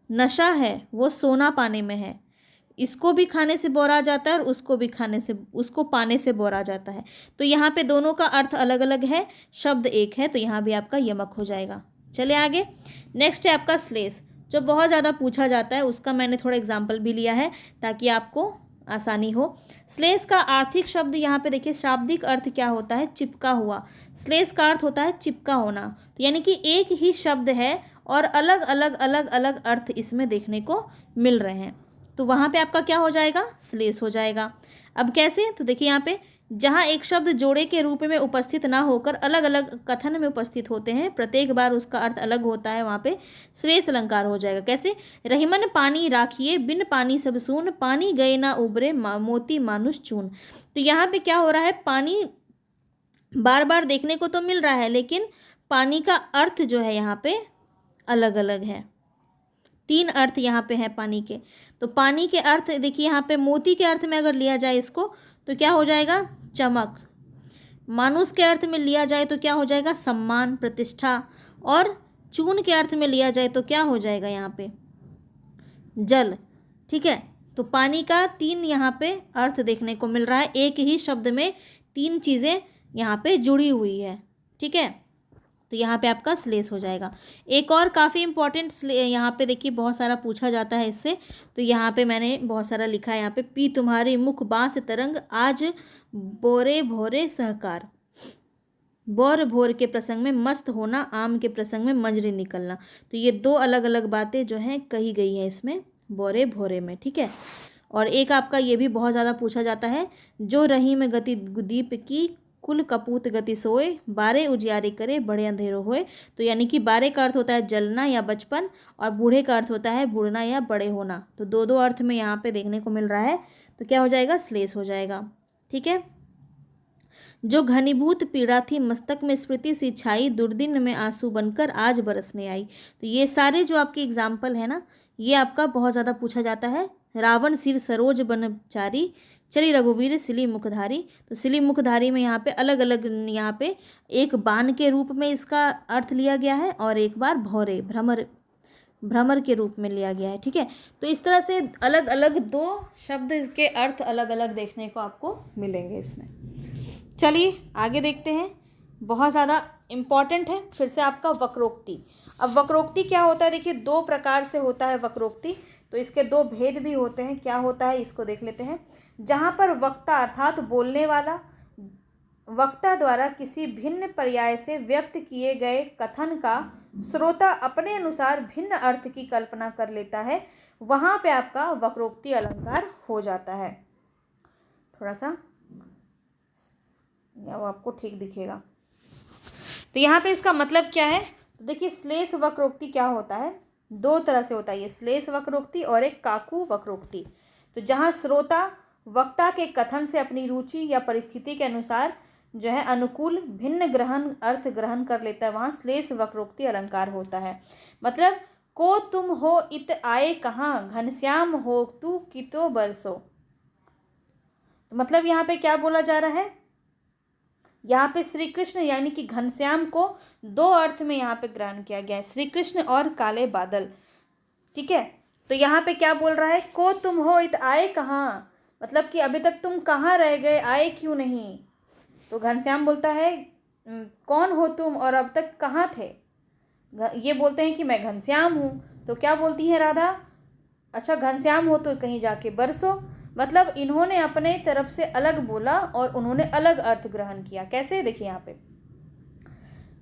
[SPEAKER 1] नशा है वो सोना पाने में है। इसको भी खाने से बोरा जाता है और उसको पाने से बोरा जाता है। तो यहाँ पे दोनों का अर्थ अलग अलग है, शब्द एक है, तो यहाँ भी आपका यमक हो जाएगा। चलिए आगे। नेक्स्ट है आपका श्लेष, जो बहुत ज़्यादा पूछा जाता है, उसका मैंने थोड़ा एग्जाम्पल भी लिया है ताकि आपको आसानी हो। श्लेष का आर्थिक शब्द यहाँ पे देखिए, शाब्दिक अर्थ क्या होता है, चिपका हुआ। श्लेष का अर्थ होता है चिपका होना, तो यानी कि एक ही शब्द है और अलग अलग अर्थ इसमें देखने को मिल रहे हैं, तो वहाँ पे आपका क्या हो जाएगा, श्लेष हो जाएगा। अब कैसे, तो देखिए यहाँ पे, जहाँ एक शब्द जोड़े के रूप में उपस्थित ना होकर अलग अलग कथन में उपस्थित होते हैं, प्रत्येक बार उसका अर्थ अलग होता है, वहाँ पे श्लेष अलंकार हो जाएगा। कैसे, रहीमन पानी राखिए बिन पानी सब सून, पानी गए ना उबरे मोती मानुष चून। तो यहाँ पे क्या हो रहा है, पानी बार बार देखने को तो मिल रहा है लेकिन पानी का अर्थ जो है यहाँ पे अलग अलग है। 3 अर्थ यहाँ पे हैं पानी के। तो पानी के अर्थ देखिए, यहाँ पे मोती के अर्थ में अगर लिया जाए इसको तो क्या हो जाएगा, चमक। मानुष के अर्थ में लिया जाए तो क्या हो जाएगा, सम्मान प्रतिष्ठा। और चून के अर्थ में लिया जाए तो क्या हो जाएगा यहाँ पे, जल, ठीक है। तो पानी का 3 यहाँ पे अर्थ देखने को मिल रहा है, एक ही शब्द में 3 चीज़ें यहाँ पे जुड़ी हुई है, ठीक है। तो यहाँ पे आपका श्लेष हो जाएगा। एक और काफ़ी इंपॉर्टेंट यहाँ पे देखिए, बहुत सारा पूछा जाता है इससे, तो यहाँ पे मैंने बहुत सारा लिखा है। यहाँ पे, पी तुम्हारी मुख बांस तरंग आज बोरे भोरे सहकार। बोर भोर के प्रसंग में मस्त होना, आम के प्रसंग में मंजरी निकलना। तो ये 2 अलग अलग बातें जो हैं कही गई है इसमें बोरे भोरे में, ठीक है। और एक आपका ये भी बहुत ज़्यादा पूछा जाता है, जो रही में गति दीप की कुल कपूत गति सोए, बारे उजियारे करे बड़े अंधेरो होए। तो यानी कि बारे का अर्थ होता है जलना या बचपन, और बूढ़े का अर्थ होता है बूढ़ना या बड़े होना। तो 2 अर्थ में यहाँ पे देखने को मिल रहा है, तो क्या हो जाएगा, श्लेष हो जाएगा, ठीक है। जो घनीभूत पीड़ा थी मस्तक में स्मृति सी छाई, दुर्दिन में आंसू बनकर आज बरसने आई। तो ये सारे जो आपके एग्जाम्पल है ना, ये आपका बहुत ज़्यादा पूछा जाता है। रावण सिर सरोज बनचारी, चली रघुवीर सिली मुखधारी। तो सिली मुखधारी में यहाँ पे अलग अलग, यहाँ पे एक बाण के रूप में इसका अर्थ लिया गया है और एक बार भौरे भ्रमर के रूप में लिया गया है। ठीक है, तो इस तरह से अलग अलग दो शब्द के अर्थ अलग अलग देखने को आपको मिलेंगे इसमें। चलिए आगे देखते हैं, बहुत ज़्यादा इम्पॉर्टेंट है फिर से आपका वक्रोक्ति। अब वक्रोक्ति क्या होता है, देखिए दो प्रकार से होता है वक्रोक्ति, तो इसके दो भेद भी होते हैं। क्या होता है इसको देख लेते हैं। जहाँ पर वक्ता अर्थात बोलने वाला वक्ता द्वारा किसी भिन्न पर्याय से व्यक्त किए गए कथन का श्रोता अपने अनुसार भिन्न अर्थ की कल्पना कर लेता है, वहाँ पे आपका वक्रोक्ति अलंकार हो जाता है। थोड़ा सा वो आपको ठीक दिखेगा। तो यहाँ पे इसका मतलब क्या है, तो देखिए श्लेष वक्रोक्ति क्या होता है, दो तरह से होता है ये, श्लेष वक्रोक्ति और एक काकू वक्रोक्ति। तो जहाँ श्रोता वक्ता के कथन से अपनी रुचि या परिस्थिति के अनुसार जो है अनुकूल भिन्न ग्रहण अर्थ ग्रहण कर लेता है, वहाँ श्लेष वक्रोक्ति अलंकार होता है। मतलब को तुम हो इत आए कहाँ, घनश्याम हो तू कितो बरसो। तो मतलब यहाँ पे क्या बोला जा रहा है, यहाँ पे श्री कृष्ण यानी कि घनश्याम को दो अर्थ में यहाँ पे ग्रहण किया गया है, श्री कृष्ण और काले बादल। ठीक है, तो यहाँ पे क्या बोल रहा है, को तुम हो इत आए कहाँ, मतलब कि अभी तक तुम कहाँ रह गए, आए क्यों नहीं। तो घनश्याम बोलता है कौन हो तुम और अब तक कहाँ थे। ये बोलते हैं कि मैं घनश्याम हूँ। तो क्या बोलती है राधा, अच्छा घनश्याम हो तो कहीं जाके बरसो। मतलब इन्होंने अपने तरफ से अलग बोला और उन्होंने अलग अर्थ ग्रहण किया। कैसे, देखिए यहाँ पे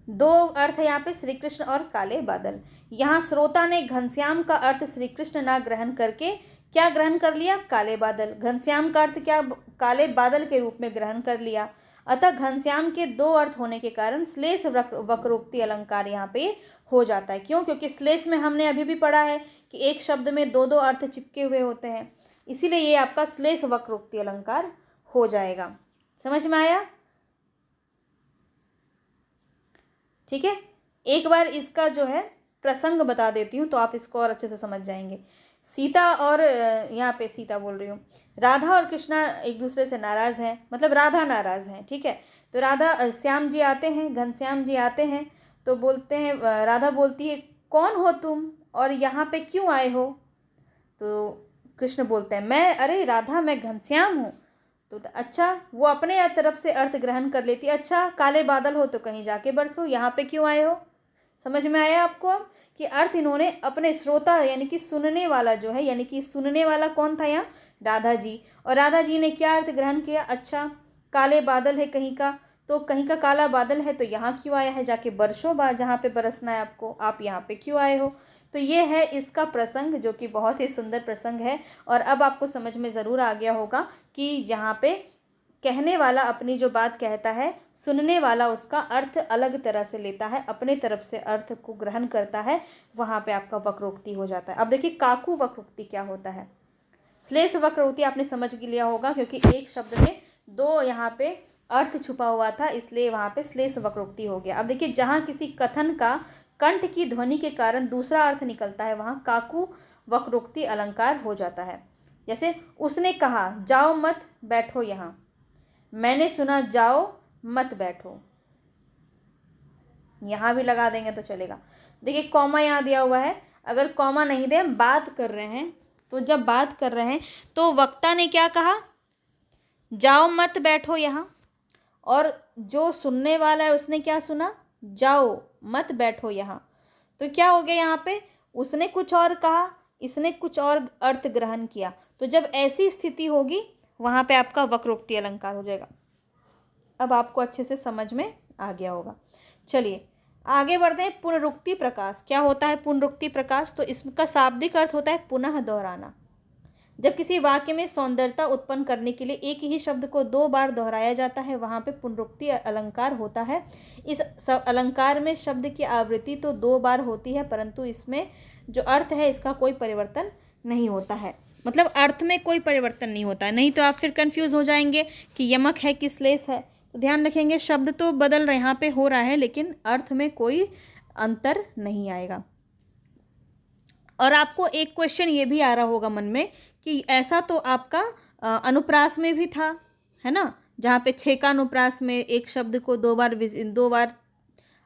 [SPEAKER 1] दो अर्थ है, यहाँ पे श्री कृष्ण और काले बादल। यहाँ श्रोता ने घनश्याम का अर्थ श्री कृष्ण ना ग्रहण करके क्या ग्रहण कर लिया, काले बादल। घनश्याम का अर्थ क्या, काले बादल के रूप में ग्रहण कर लिया। अतः घनश्याम के दो अर्थ होने के कारण श्लेष वक्रोक्ति अलंकार यहाँ पे हो जाता है। क्यों, क्योंकि श्लेष में हमने अभी भी पढ़ा है कि एक शब्द में दो दो अर्थ चिपके हुए होते हैं, इसीलिए ये आपका श्लेष वक्रोक्ति अलंकार हो जाएगा। समझ में आया। ठीक है, एक बार इसका जो है प्रसंग बता देती हूँ तो आप इसको और अच्छे से समझ जाएंगे। सीता और यहाँ पे सीता बोल रही हूँ, राधा और कृष्णा एक दूसरे से नाराज़ हैं, मतलब राधा नाराज़ हैं। ठीक है, तो राधा श्याम जी आते हैं, घनश्याम जी आते हैं, तो बोलते हैं, राधा बोलती है कौन हो तुम और यहाँ पे क्यों आए हो। तो कृष्ण बोलते हैं मैं, अरे राधा मैं घनश्याम हूँ। तो अच्छा, वो अपने तरफ से अर्थ ग्रहण कर लेती, अच्छा काले बादल हो तो कहीं जाके बरसो, यहाँ पे क्यों आए हो। समझ में आया आपको अब कि अर्थ इन्होंने अपने श्रोता यानी कि सुनने वाला जो है, यानी कि सुनने वाला कौन था यहाँ, राधा जी। और राधा जी ने क्या अर्थ ग्रहण किया, अच्छा काले बादल है कहीं का, तो कहीं का काला बादल है तो यहाँ क्यों आया है, जाके बरसो जहाँ पे बरसना है आपको, आप यहाँ पे क्यों आए हो। तो ये है इसका प्रसंग, जो कि बहुत ही सुंदर प्रसंग है। और अब आपको समझ में ज़रूर आ गया होगा कि यहाँ पे कहने वाला अपनी जो बात कहता है, सुनने वाला उसका अर्थ अलग तरह से लेता है, अपने तरफ से अर्थ को ग्रहण करता है, वहाँ पे आपका वक्रोक्ति हो जाता है। अब देखिए काकू वक्रोक्ति क्या होता है। श्लेष वक्रोक्ति आपने समझ लिया होगा, क्योंकि एक शब्द में दो यहाँ पे अर्थ छुपा हुआ था, इसलिए वहाँ पे श्लेष वक्रोक्ति हो गया। अब देखिए जहाँ किसी कथन का कंठ की ध्वनि के कारण दूसरा अर्थ निकलता है, वहाँ काकू वक्रोक्ति अलंकार हो जाता है। जैसे उसने कहा जाओ मत बैठो यहाँ, मैंने सुना जाओ मत बैठो, यहाँ भी लगा देंगे तो चलेगा। देखिए कॉमा यहाँ दिया हुआ है, अगर कॉमा नहीं दे, हम बात कर रहे हैं, तो जब बात कर रहे हैं तो वक्ता ने क्या कहा, जाओ मत बैठो यहाँ, और जो सुनने वाला है उसने क्या सुना, जाओ मत बैठो यहाँ। तो क्या हो गया, यहाँ पे उसने कुछ और कहा, इसने कुछ और अर्थ ग्रहण किया। तो जब ऐसी स्थिति होगी वहाँ पे आपका वक्रोक्ति अलंकार हो जाएगा। अब आपको अच्छे से समझ में आ गया होगा। चलिए आगे बढ़ते हैं। पुनरुक्ति प्रकाश क्या होता है, पुनरुक्ति प्रकाश, तो इसका शाब्दिक अर्थ होता है पुनः दोहराना। जब किसी वाक्य में सौंदर्यता उत्पन्न करने के लिए एक ही शब्द को दो बार दोहराया जाता है, वहाँ पे पुनरुक्ति अलंकार होता है। इस अलंकार में शब्द की आवृत्ति तो दो बार होती है, परंतु इसमें जो अर्थ है इसका कोई परिवर्तन नहीं होता है, मतलब अर्थ में कोई परिवर्तन नहीं होता है। नहीं तो आप फिर कंफ्यूज हो जाएंगे कि यमक है कि श्लेष है। तो ध्यान रखेंगे शब्द तो बदल रहे यहाँ पे हो रहा है, लेकिन अर्थ में कोई अंतर नहीं आएगा। और आपको एक क्वेश्चन ये भी आ रहा होगा मन में कि ऐसा तो आपका अनुप्रास में भी था, है ना, जहाँ पे छः का अनुप्रास में एक शब्द को दो बार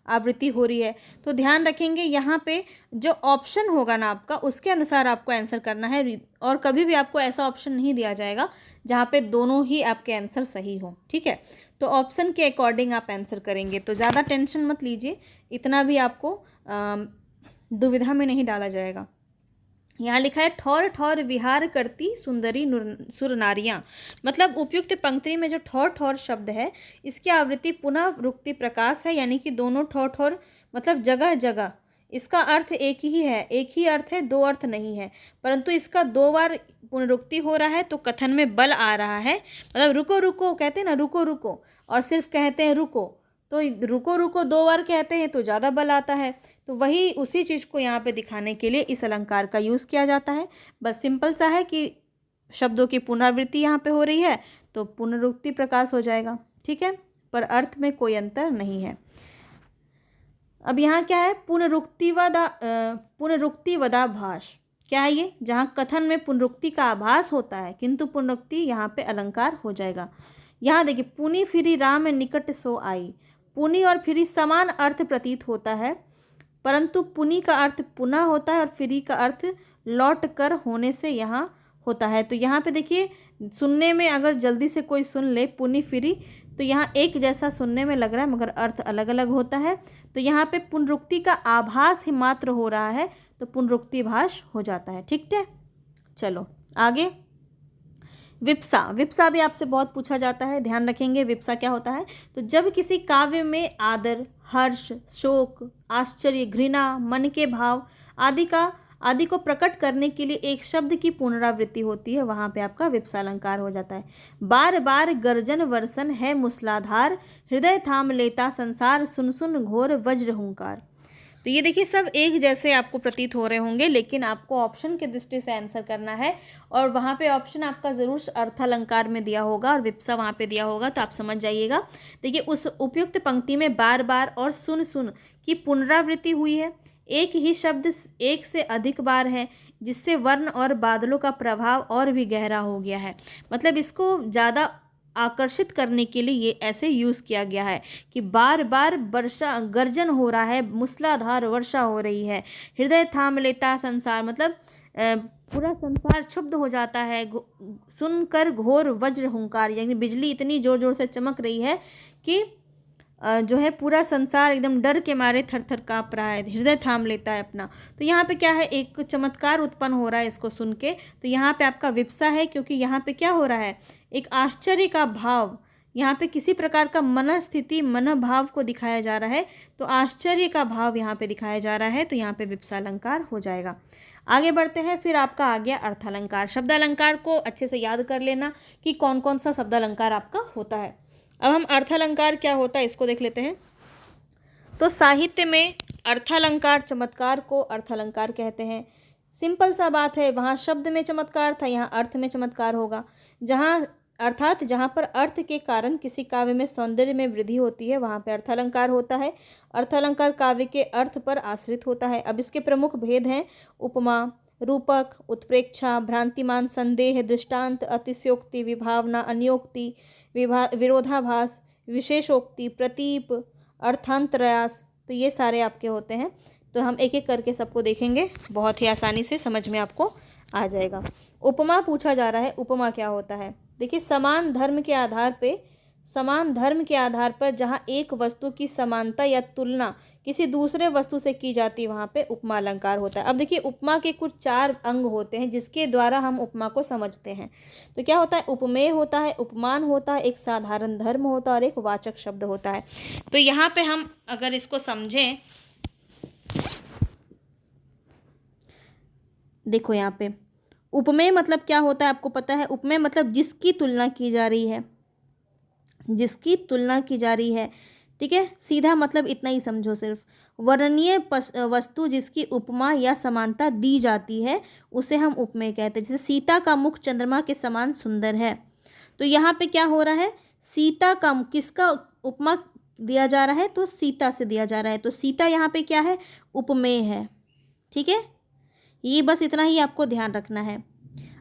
[SPEAKER 1] आवृत्ति हो रही है। तो ध्यान रखेंगे यहाँ पे जो ऑप्शन होगा ना आपका, उसके अनुसार आपको आंसर करना है। और कभी भी आपको ऐसा ऑप्शन नहीं दिया जाएगा जहाँ पे दोनों ही आपके आंसर सही हो, ठीक है। तो ऑप्शन के अकॉर्डिंग आप आंसर करेंगे। तो ज़्यादा टेंशन मत लीजिए, इतना भी आपको दुविधा में नहीं डाला जाएगा। यहाँ लिखा है ठौर ठौर विहार करती सुंदरी सुर नारियाँ। मतलब उपयुक्त पंक्ति में जो ठौर ठौर शब्द है, इसकी आवृत्ति पुनः रुक्ति प्रकाश है, यानी कि दोनों ठौर ठौर मतलब जगह जगह। इसका अर्थ एक ही है, एक ही अर्थ है, दो अर्थ नहीं है, परंतु इसका दो बार पुनरुक्ति हो रहा है तो कथन में बल आ रहा है। मतलब रुको रुको कहते हैं ना, रुको रुको, और सिर्फ कहते हैं रुको, तो रुको रुको दो बार कहते हैं तो ज़्यादा बल आता है। तो वही उसी चीज़ को यहाँ पे दिखाने के लिए इस अलंकार का यूज़ किया जाता है। बस सिंपल सा है कि शब्दों की पुनरावृत्ति यहाँ पे हो रही है तो पुनरुक्ति प्रकाश हो जाएगा, ठीक है, पर अर्थ में कोई अंतर नहीं है। अब यहाँ क्या है, पुनरुक्तिवदाभास। क्या है ये, जहाँ कथन में पुनरुक्ति का आभास होता है किंतु पुनरुक्ति यहाँ पे अलंकार हो जाएगा। यहाँ देखिए, पुनि फिरी राम निकट सो आई। पुनि और फिरी समान अर्थ प्रतीत होता है, परंतु पुनि का अर्थ पुनः होता है और फिरी का अर्थ लौट कर होने से यहाँ होता है। तो यहाँ पे देखिए, सुनने में अगर जल्दी से कोई सुन ले पुनि फिरी, तो यहाँ एक जैसा सुनने में लग रहा है मगर अर्थ अलग अलग होता है। तो यहाँ पे पुनरुक्ति का आभास ही मात्र हो रहा है तो पुनरुक्ति भाष हो जाता है, ठीक है। चलो आगे, विप्सा। विप्सा भी आपसे बहुत पूछा जाता है, ध्यान रखेंगे विप्सा क्या होता है। तो जब किसी काव्य में आदर, हर्ष, शोक, आश्चर्य, घृणा, मन के भाव आदि को प्रकट करने के लिए एक शब्द की पुनरावृत्ति होती है, वहाँ पे आपका विप्सा अलंकार हो जाता है। बार बार गर्जन वर्षन है मूसलाधार, हृदय थाम लेता संसार, सुन सुन घोर वज्र हुंकार। तो ये देखिए सब एक जैसे आपको प्रतीत हो रहे होंगे, लेकिन आपको ऑप्शन के दृष्टि से आंसर करना है। और वहाँ पे ऑप्शन आपका ज़रूर अर्थालंकार में दिया होगा और विप्सा वहाँ पे दिया होगा, तो आप समझ जाइएगा। देखिए उस उपयुक्त पंक्ति में बार बार और सुन सुन की पुनरावृत्ति हुई है। एक ही शब्द एक से अधिक बार है, जिससे वर्ण और बादलों का प्रभाव और भी गहरा हो गया है। मतलब इसको ज़्यादा आकर्षित करने के लिए ये ऐसे यूज़ किया गया है कि बार बार वर्षा गर्जन हो रहा है, मूसलाधार वर्षा हो रही है, हृदय थाम लेता संसार, मतलब पूरा संसार क्षुब्ध हो जाता है, सुनकर घोर वज्र हुंकार, यानी बिजली इतनी ज़ोर ज़ोर से चमक रही है कि जो है पूरा संसार एकदम डर के मारे थर थर काँप रहा है, हृदय थाम लेता है अपना। तो यहाँ पे क्या है, एक चमत्कार उत्पन्न हो रहा है इसको सुन के। तो यहाँ पे आपका विप्सा है, क्योंकि यहाँ पे क्या हो रहा है, एक आश्चर्य का भाव, यहाँ पे किसी प्रकार का मनस्थिति मनोभाव को दिखाया जा रहा है। तो आश्चर्य का भाव यहाँ पे दिखाया जा रहा है, तो यहाँ पे विप्सा अलंकार हो जाएगा। आगे बढ़ते हैं, फिर आपका आ गया अर्थालंकार। शब्दालंकार को अच्छे से याद कर लेना कि कौन कौन सा शब्दालंकार आपका होता है। अब हम अर्थालंकार क्या होता है इसको देख लेते हैं। तो साहित्य में अर्थालंकार चमत्कार को अर्थालंकार कहते हैं। सिंपल सा बात है, वहाँ शब्द में चमत्कार था, यहाँ अर्थ में चमत्कार होगा। जहाँ पर अर्थ के कारण किसी काव्य में सौंदर्य में वृद्धि होती है, वहाँ पे अर्थालंकार होता है। अर्थालंकार काव्य के अर्थ पर आश्रित होता है। अब इसके प्रमुख भेद हैं उपमा, रूपक, उत्प्रेक्षा, भ्रांतिमान, संदेह, दृष्टांत, अतिशयोक्ति, विभावना, अन्योक्ति, विरोधाभास, विशेषोक्ति, प्रतीप, अर्थांतरयास। तो ये सारे आपके होते हैं। तो हम एक एक करके सबको देखेंगे, बहुत ही आसानी से समझ में आपको आ जाएगा। उपमा पूछा जा रहा है, उपमा क्या होता है। देखिए, समान धर्म के आधार पर जहाँ एक वस्तु की समानता या तुलना किसी दूसरे वस्तु से की जाती है, वहाँ पे उपमा अलंकार होता है। अब देखिए, उपमा के कुछ 4 अंग होते हैं जिसके द्वारा हम उपमा को समझते हैं। तो क्या होता है, उपमेय होता है, उपमान होता है, एक साधारण धर्म होता है और एक वाचक शब्द होता है। तो यहाँ पे हम अगर इसको समझें, देखो यहाँ पे उपमेय मतलब क्या होता है आपको पता है। उपमेय मतलब जिसकी तुलना की जा रही है, जिसकी तुलना की जा रही है, ठीक है। सीधा मतलब इतना ही समझो, सिर्फ वर्णनीय वस्तु जिसकी उपमा या समानता दी जाती है उसे हम उपमेय कहते हैं। जैसे सीता का मुख चंद्रमा के समान सुंदर है। तो यहाँ पे क्या हो रहा है, सीता का किसका उपमा दिया जा रहा है, तो सीता से दिया जा रहा है। तो सीता यहाँ पे क्या है, उपमेय है। ठीक है, ये बस इतना ही आपको ध्यान रखना है।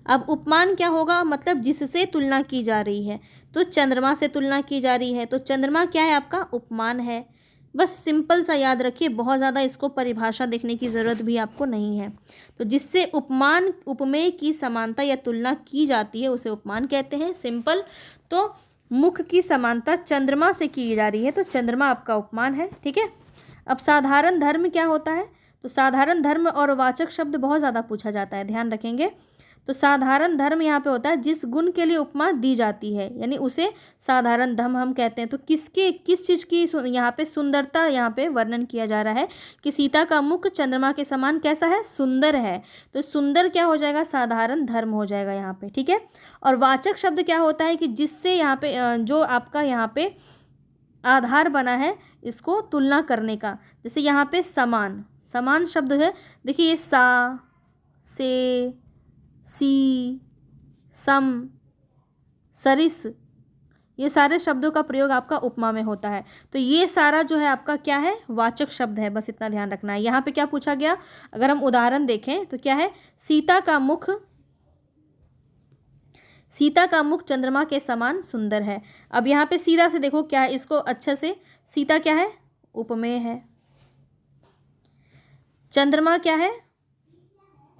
[SPEAKER 1] अब उपमान क्या होगा, मतलब जिससे तुलना की जा रही है। तो चंद्रमा से तुलना की जा रही है, तो चंद्रमा क्या है, आपका उपमान है। बस सिंपल सा याद रखिए, बहुत ज़्यादा इसको परिभाषा देखने की ज़रूरत भी आपको नहीं है। तो जिससे उपमान उपमेय की समानता या तुलना की जाती है उसे उपमान कहते हैं, सिंपल। तो मुख की समानता चंद्रमा से की जा रही है, तो चंद्रमा आपका उपमान है। ठीक है, अब साधारण धर्म क्या होता है, तो साधारण धर्म और वाचक शब्द बहुत ज़्यादा पूछा जाता है, ध्यान रखेंगे। तो साधारण धर्म यहाँ पे होता है जिस गुण के लिए उपमा दी जाती है, यानी उसे साधारण धर्म हम कहते हैं। तो किस चीज़ की यहाँ पे सुंदरता यहाँ पे वर्णन किया जा रहा है कि सीता का मुख चंद्रमा के समान कैसा है, सुंदर है। तो सुंदर क्या हो जाएगा, साधारण धर्म हो जाएगा यहाँ पे। ठीक है, और वाचक शब्द क्या होता है कि जिससे यहाँ पे जो आपका यहाँ पे आधार बना है इसको तुलना करने का। जैसे यहाँ पे समान, समान शब्द है, देखिए ये सा, से, सी, सम, सरिस, ये सारे शब्दों का प्रयोग आपका उपमा में होता है। तो ये सारा जो है आपका क्या है, वाचक शब्द है, बस इतना ध्यान रखना है। यहाँ पे क्या पूछा गया, अगर हम उदाहरण देखें तो क्या है, सीता का मुख चंद्रमा के समान सुंदर है। अब यहाँ पे सीधा से देखो क्या है, इसको अच्छे से, सीता क्या है, उपमेय है। चंद्रमा क्या है,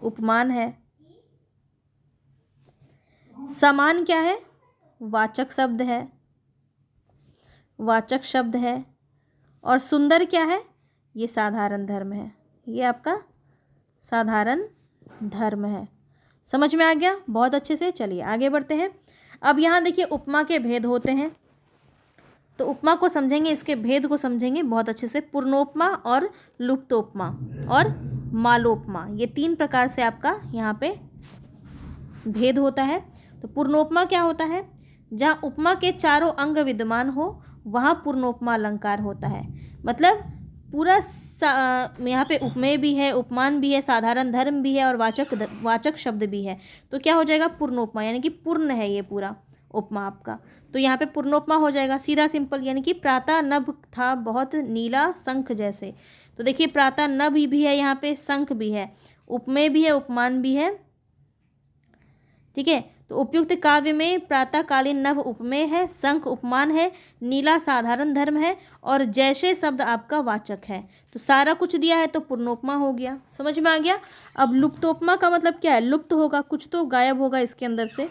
[SPEAKER 1] उपमान है। समान क्या है, वाचक शब्द है, वाचक शब्द है। और सुंदर क्या है, ये साधारण धर्म है, ये आपका साधारण धर्म है। समझ में आ गया बहुत अच्छे से। चलिए आगे बढ़ते हैं। अब यहाँ देखिए उपमा के भेद होते हैं, तो उपमा को समझेंगे, इसके भेद को समझेंगे बहुत अच्छे से। पूर्णोपमा और लुप्तोपमा और मालोपमा, ये 3 प्रकार से आपका यहाँ पे भेद होता है। तो पूर्णोपमा क्या होता है, जहाँ उपमा के चारों अंग विद्यमान हो वहाँ पूर्णोपमा अलंकार होता है। मतलब पूरा यहाँ पे उपमेय भी है, उपमान भी है, साधारण धर्म भी है और वाचक शब्द भी है। तो क्या हो जाएगा, पूर्णोपमा, यानी कि पूर्ण है ये पूरा उपमा आपका। तो यहाँ पे पूर्णोपमा हो जाएगा, सीधा सिंपल, यानी कि प्रातः नभ था बहुत नीला शंख जैसे। तो देखिए प्रातः नभ भी है, यहाँ पे शंख भी है, उपमेय भी है, उपमान भी है। ठीक है, तो उपयुक्त काव्य में प्रातःकालीन नभ उपमेय है, शंख उपमान है, नीला साधारण धर्म है और जैसे शब्द आपका वाचक है। तो सारा कुछ दिया है तो पूर्णोपमा हो गया, समझ में आ गया। अब लुप्तोपमा का मतलब क्या है, लुप्त होगा, कुछ तो गायब होगा इसके अंदर से।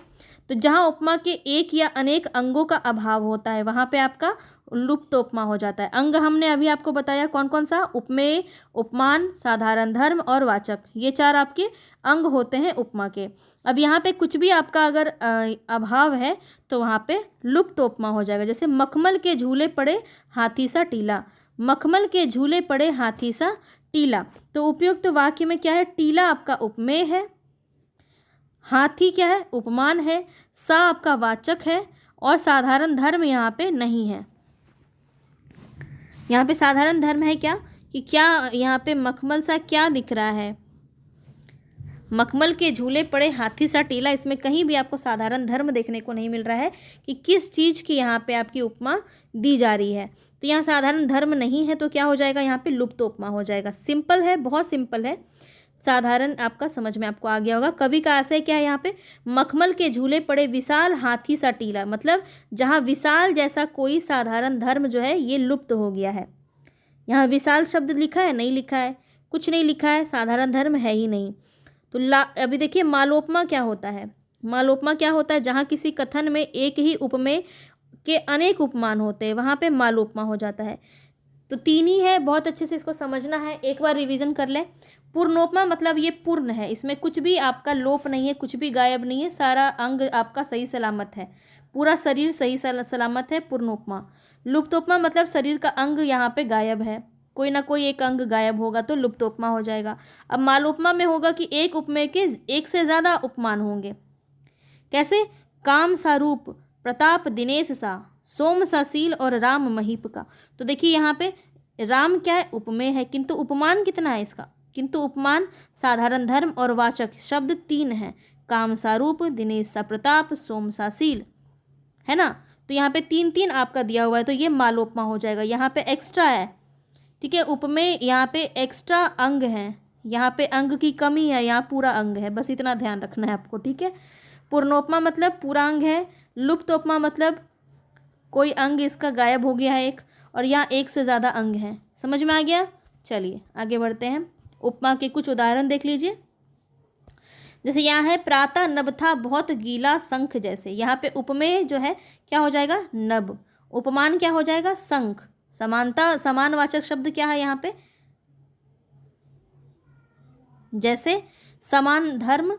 [SPEAKER 1] तो जहाँ उपमा के एक या अनेक अंगों का अभाव होता है वहाँ पे आपका लुप्तोपमा हो जाता है। अंग हमने अभी आपको बताया कौन कौन सा, उपमेय, उपमान, साधारण धर्म और वाचक, ये 4 आपके अंग होते हैं उपमा के। अब यहाँ पे कुछ भी आपका अगर अभाव है तो वहाँ पे लुप्तोपमा हो जाएगा। जैसे मखमल के झूले पड़े हाथी सा टीला, मखमल के झूले पड़े हाथी सा टीला। तो उपयुक्त वाक्य में क्या है, टीला आपका उपमेय है, हाथी क्या है, उपमान है, सा आपका वाचक है और साधारण धर्म यहाँ पे नहीं है। यहाँ पे साधारण धर्म है क्या, कि क्या यहाँ पे मखमल सा क्या दिख रहा है, मखमल के झूले पड़े हाथी सा टीला, इसमें कहीं भी आपको साधारण धर्म देखने को नहीं मिल रहा है कि किस चीज़ की यहाँ पे आपकी उपमा दी जा रही है। तो यहाँ साधारण धर्म नहीं है, तो क्या हो जाएगा, यहाँ पे लुप्त उपमा हो जाएगा। सिंपल है, बहुत सिंपल है, साधारण आपका समझ में आपको आ गया होगा। कवि का आशय क्या है यहाँ पे, मखमल के झूले पड़े विशाल हाथी सा टीला, मतलब जहाँ विशाल जैसा कोई साधारण धर्म जो है ये लुप्त हो गया है। यहाँ विशाल शब्द लिखा है, नहीं लिखा है, कुछ नहीं लिखा है, साधारण धर्म है ही नहीं। तो अभी देखिए मालोपमा क्या होता है, मालोपमा क्या होता है, जहाँ किसी कथन में एक ही उपमेय के अनेक उपमान होते हैं वहाँ पे मालोपमा हो जाता है। तो 3 ही है, बहुत अच्छे से इसको समझना है, एक बार रिवीजन कर लें। पूर्णोपमा मतलब ये पूर्ण है, इसमें कुछ भी आपका लोप नहीं है, कुछ भी गायब नहीं है, सारा अंग आपका सही सलामत है, पूरा शरीर सही सलामत है, पूर्णोपमा। लुप्तोपमा मतलब शरीर का अंग यहाँ पे गायब है, कोई ना कोई एक अंग गायब होगा तो लुप्तोपमा हो जाएगा। अब मालोपमा में होगा कि एक उपमेय के एक से ज़्यादा उपमान होंगे। कैसे, काम सारूप, प्रताप दिनेश सा, सोम सासील और राम महीप का। तो देखिए यहाँ पे राम क्या है, उपमेय है, किंतु उपमान कितना है इसका, किंतु उपमान साधारण धर्म और वाचक शब्द 3 हैं, काम सारूप, दिनेश सा प्रताप, सोम सासील, है ना। तो यहाँ पे 3 3 आपका दिया हुआ है, तो ये मालोपमा हो जाएगा। यहाँ पे एक्स्ट्रा है, ठीक है, उपमेय यहाँ पे एक्स्ट्रा अंग है, यहाँ पे अंग की कमी है, यहाँ पूरा अंग है, बस इतना ध्यान रखना है आपको, ठीक है। पूर्णोपमा मतलब पूरा अंग है, लुप्तोपमा मतलब कोई अंग इसका गायब हो गया है एक, और यहाँ एक से ज़्यादा अंग हैं। समझ में आ गया? चलिए आगे बढ़ते हैं। उपमा के कुछ उदाहरण देख लीजिए। जैसे यहाँ है प्रातः नभ था बहुत गीला शंख जैसे। यहाँ पे उपमेय जो है क्या हो जाएगा? नभ। उपमान क्या हो जाएगा? शंख। समानता समानवाचक शब्द क्या है यहाँ पे? जैसे समान धर्म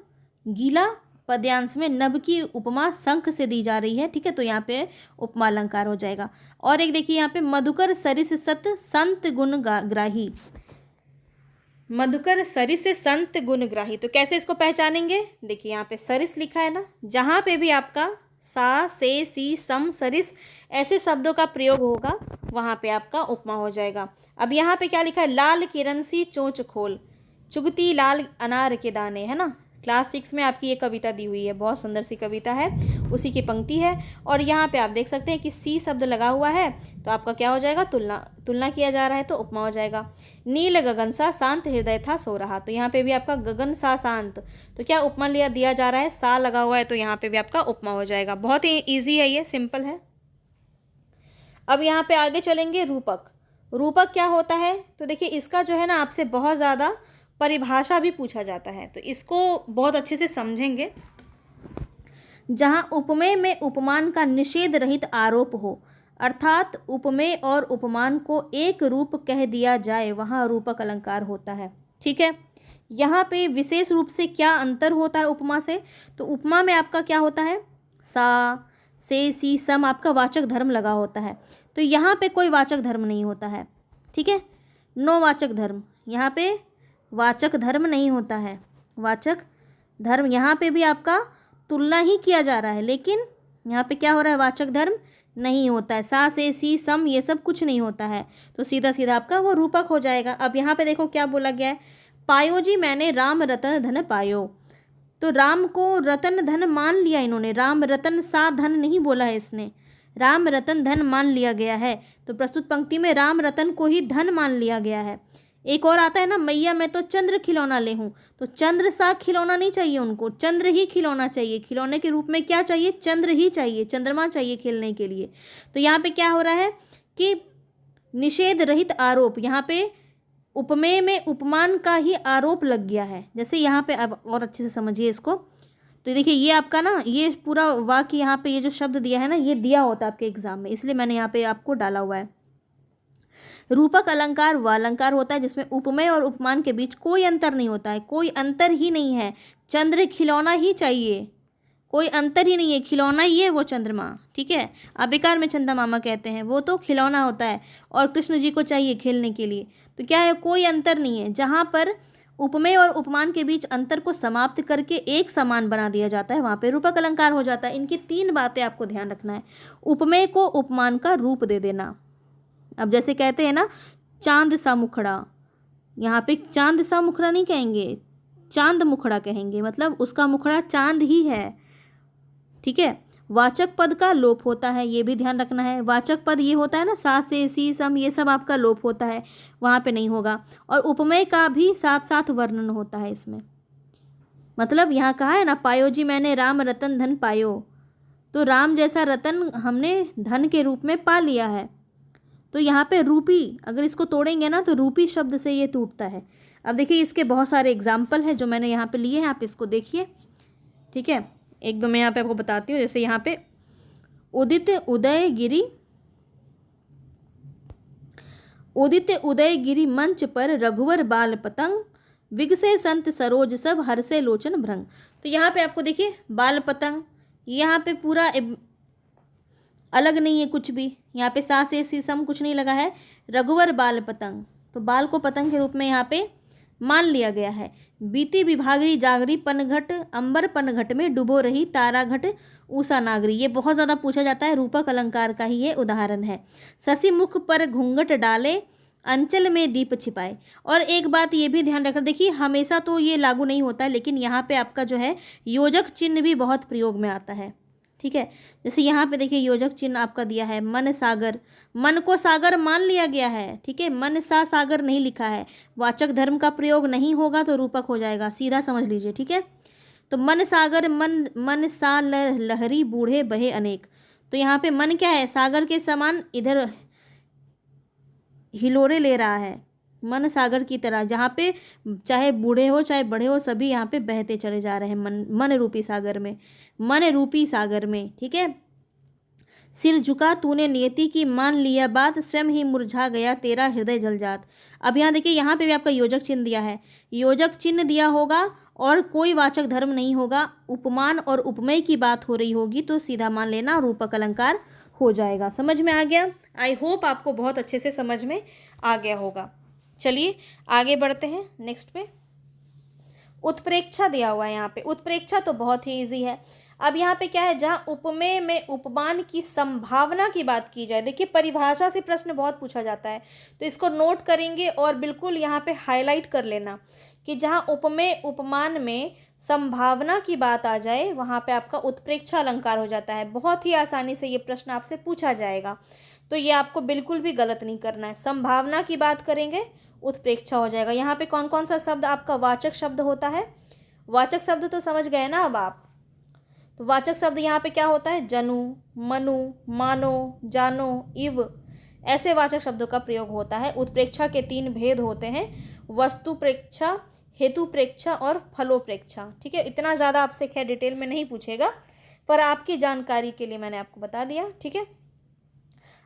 [SPEAKER 1] गीला, पद्यांश में नभ की उपमा शंख से दी जा रही है, ठीक है, तो यहाँ पे उपमा अलंकार हो जाएगा। और एक देखिए यहाँ पे मधुकर सरिस सत संत गुण ग्राही। मधुकर सरिस संत गुण ग्राही, तो कैसे इसको पहचानेंगे? देखिए यहाँ पे सरिस लिखा है ना, जहाँ पे भी आपका सा से सी सम सरिस ऐसे शब्दों का प्रयोग होगा वहाँ पे आपका उपमा हो जाएगा। अब यहाँ पे क्या लिखा है? लाल किरण सी चोंच खोल, चुगती लाल अनार के दाने, है ना। क्लास 6 में आपकी ये कविता दी हुई है, बहुत सुंदर सी कविता है, उसी की पंक्ति है। और यहाँ पे आप देख सकते हैं कि सी शब्द लगा हुआ है, तो आपका क्या हो जाएगा? तुलना किया जा रहा है, तो उपमा हो जाएगा। नील गगन सा शांत हृदय था सो रहा, तो यहाँ पे भी आपका गगन सा शांत, तो क्या उपमा दिया जा रहा है? सा लगा हुआ है, तो यहाँ पे भी आपका उपमा हो जाएगा। बहुत ही ईजी है, ये सिंपल है। अब यहाँ पे आगे चलेंगे। रूपक। रूपक क्या होता है? तो देखिए इसका जो है ना आपसे बहुत ज़्यादा परिभाषा भी पूछा जाता है, तो इसको बहुत अच्छे से समझेंगे। जहाँ उपमेय में उपमान का निषेध रहित आरोप हो, अर्थात उपमेय और उपमान को एक रूप कह दिया जाए, वहाँ रूपक अलंकार होता है, ठीक है। यहाँ पे विशेष रूप से क्या अंतर होता है उपमा से? तो उपमा में आपका क्या होता है? सा से सी सम आपका वाचक धर्म लगा होता है, तो यहाँ पे कोई वाचक धर्म नहीं होता है, ठीक है। नो वाचक धर्म, यहाँ पे वाचक धर्म नहीं होता है। वाचक धर्म यहाँ पे भी आपका तुलना ही किया जा रहा है, लेकिन यहाँ पे क्या हो रहा है? वाचक धर्म नहीं होता है। सा से सी सम ये सब कुछ नहीं होता है, तो सीधा सीधा आपका वो रूपक हो जाएगा। अब यहाँ पे देखो क्या बोला गया है? पायो जी मैंने राम रतन धन पायो, तो राम को रतन धन मान लिया इन्होंने, राम रतन सा धन नहीं बोला है इसने, राम रतन धन मान लिया गया है, तो प्रस्तुत पंक्ति में राम रतन को ही धन मान लिया गया है। एक और आता है ना, मैया मैं तो चंद्र खिलौना ले हूँ, तो चंद्र सा खिलौना नहीं चाहिए उनको, चंद्र ही खिलौना चाहिए। खिलौने के रूप में क्या चाहिए? चंद्र ही चाहिए, चंद्रमा चाहिए खेलने के लिए। तो यहाँ पे क्या हो रहा है कि निषेध रहित आरोप, यहाँ पे उपमेय में उपमान का ही आरोप लग गया है। जैसे यहाँ पे अब और अच्छे से समझिए इसको, तो देखिए ये आपका ना ये पूरा वाक्य यहाँ पे ये जो शब्द दिया है ना, ये दिया होता है आपके एग्जाम में, इसलिए मैंने यहाँ पे आपको डाला हुआ है। रूपक अलंकार वह अलंकार होता है जिसमें उपमेय और उपमान के बीच कोई अंतर नहीं होता है, कोई अंतर ही नहीं है। चंद्र खिलौना ही चाहिए, कोई अंतर ही नहीं है, खिलौना ही है वो चंद्रमा, ठीक है। अबिकार में चंदा मामा कहते हैं, वो तो खिलौना होता है और कृष्ण जी को चाहिए खेलने के लिए, तो क्या है? कोई अंतर नहीं है। जहाँ पर उपमेय और उपमान के बीच अंतर को समाप्त करके एक समान बना दिया जाता है, वहाँ पे रूपक अलंकार हो जाता है। इनकी 3 बातें आपको ध्यान रखना है। उपमेय को उपमान का रूप दे देना। अब जैसे कहते हैं ना चांद सा मुखड़ा, यहाँ पे चांद सा मुखड़ा नहीं कहेंगे, चांद मुखड़ा कहेंगे, मतलब उसका मुखड़ा चांद ही है, ठीक है। वाचक पद का लोप होता है, ये भी ध्यान रखना है। वाचक पद ये होता है ना सा से सी सम, ये सब आपका लोप होता है, वहाँ पे नहीं होगा। और उपमेय का भी साथ साथ वर्णन होता है इसमें, मतलब यहाँ कहा है ना पायो जी मैंने राम रतन धन पायो, तो राम जैसा रतन हमने धन के रूप में पा लिया है। तो यहाँ पे रूपी, अगर इसको तोड़ेंगे ना तो रूपी शब्द से ये टूटता है। अब देखिए इसके बहुत सारे एग्जाम्पल हैं जो मैंने यहाँ पे लिए हैं, आप इसको देखिए, ठीक है। एक दो मैं यहाँ पे आपको बताती हूँ। जैसे यहाँ पे उदित उदय गिरी मंच पर रघुवर बाल पतंग, विगसे संत सरोज सब हर्षे लोचन भ्रंग। तो यहाँ पे आपको देखिए बाल पतंग, यहाँ पे पूरा अलग नहीं है कुछ भी, यहाँ पे सा से सी सम कुछ नहीं लगा है। रघुवर बाल पतंग, तो बाल को पतंग के रूप में यहाँ पे मान लिया गया है। बीती विभागरी जागरी पनघट, अंबर पनघट में डुबो रही तारा घट ऊषा नागरी, ये बहुत ज़्यादा पूछा जाता है, रूपक अलंकार का ही ये उदाहरण है। शशि मुख पर घूंघट डाले, अंचल में दीप छिपाए। और एक बात ये भी ध्यान रखना, देखिए हमेशा तो ये लागू नहीं होता है, लेकिन यहाँ पे आपका जो है योजक चिन्ह भी बहुत प्रयोग में आता है, ठीक है। जैसे यहाँ पे देखिए योजक चिन्ह आपका दिया है मन सागर, मन को सागर मान लिया गया है, ठीक है, मन सा सागर नहीं लिखा है, वाचक धर्म का प्रयोग नहीं होगा तो रूपक हो जाएगा, सीधा समझ लीजिए, ठीक है। तो मन सागर, मन मन सा लहरी बूढ़े बहे अनेक, तो यहाँ पे मन क्या है, सागर के समान इधर हिलोरे ले रहा है, मन सागर की तरह, जहाँ पे चाहे बूढ़े हो चाहे बड़े हो सभी यहाँ पे बहते चले जा रहे हैं मन रूपी सागर में, मन रूपी सागर में, ठीक है। सिर झुका तूने नियति की मान लिया बात, स्वयं ही मुरझा गया तेरा हृदय जलजात। अब यहाँ देखिए, यहाँ पे भी आपका योजक चिन्ह दिया है, योजक चिन्ह दिया होगा और कोई वाचक धर्म नहीं होगा, उपमान और उपमेय की बात हो रही होगी तो सीधा मान लेना रूपक अलंकार हो जाएगा। समझ में आ गया? आई होप आपको बहुत अच्छे से समझ में आ गया होगा। चलिए आगे बढ़ते हैं नेक्स्ट पे। उत्प्रेक्षा दिया हुआ है यहाँ पे, उत्प्रेक्षा तो बहुत ही इजी है। अब यहाँ पे क्या है, जहाँ उपमेय में उपमान की संभावना की बात की जाए, देखिए परिभाषा से प्रश्न बहुत पूछा जाता है तो इसको नोट करेंगे और बिल्कुल यहाँ पे हाईलाइट कर लेना कि जहाँ उपमेय उपमान में संभावना की बात आ जाए वहाँ पे आपका उत्प्रेक्षा अलंकार हो जाता है। बहुत ही आसानी से ये प्रश्न आपसे पूछा जाएगा तो ये आपको बिल्कुल भी गलत नहीं करना है। संभावना की बात करेंगे उत्प्रेक्षा हो जाएगा। यहाँ पे कौन कौन सा शब्द आपका वाचक शब्द होता है, वाचक शब्द तो समझ गए ना अब आप। तो वाचक शब्द यहाँ पे क्या होता है, जनु, मनु, मानो, जानो, इव, ऐसे वाचक शब्दों का प्रयोग होता है। उत्प्रेक्षा के 3 भेद होते हैं, वस्तु प्रेक्षा, हेतु प्रेक्षा और फलोप्रेक्षा, ठीक है। इतना ज़्यादा आपसे खैर डिटेल में नहीं पूछेगा पर आपकी जानकारी के लिए मैंने आपको बता दिया, ठीक है।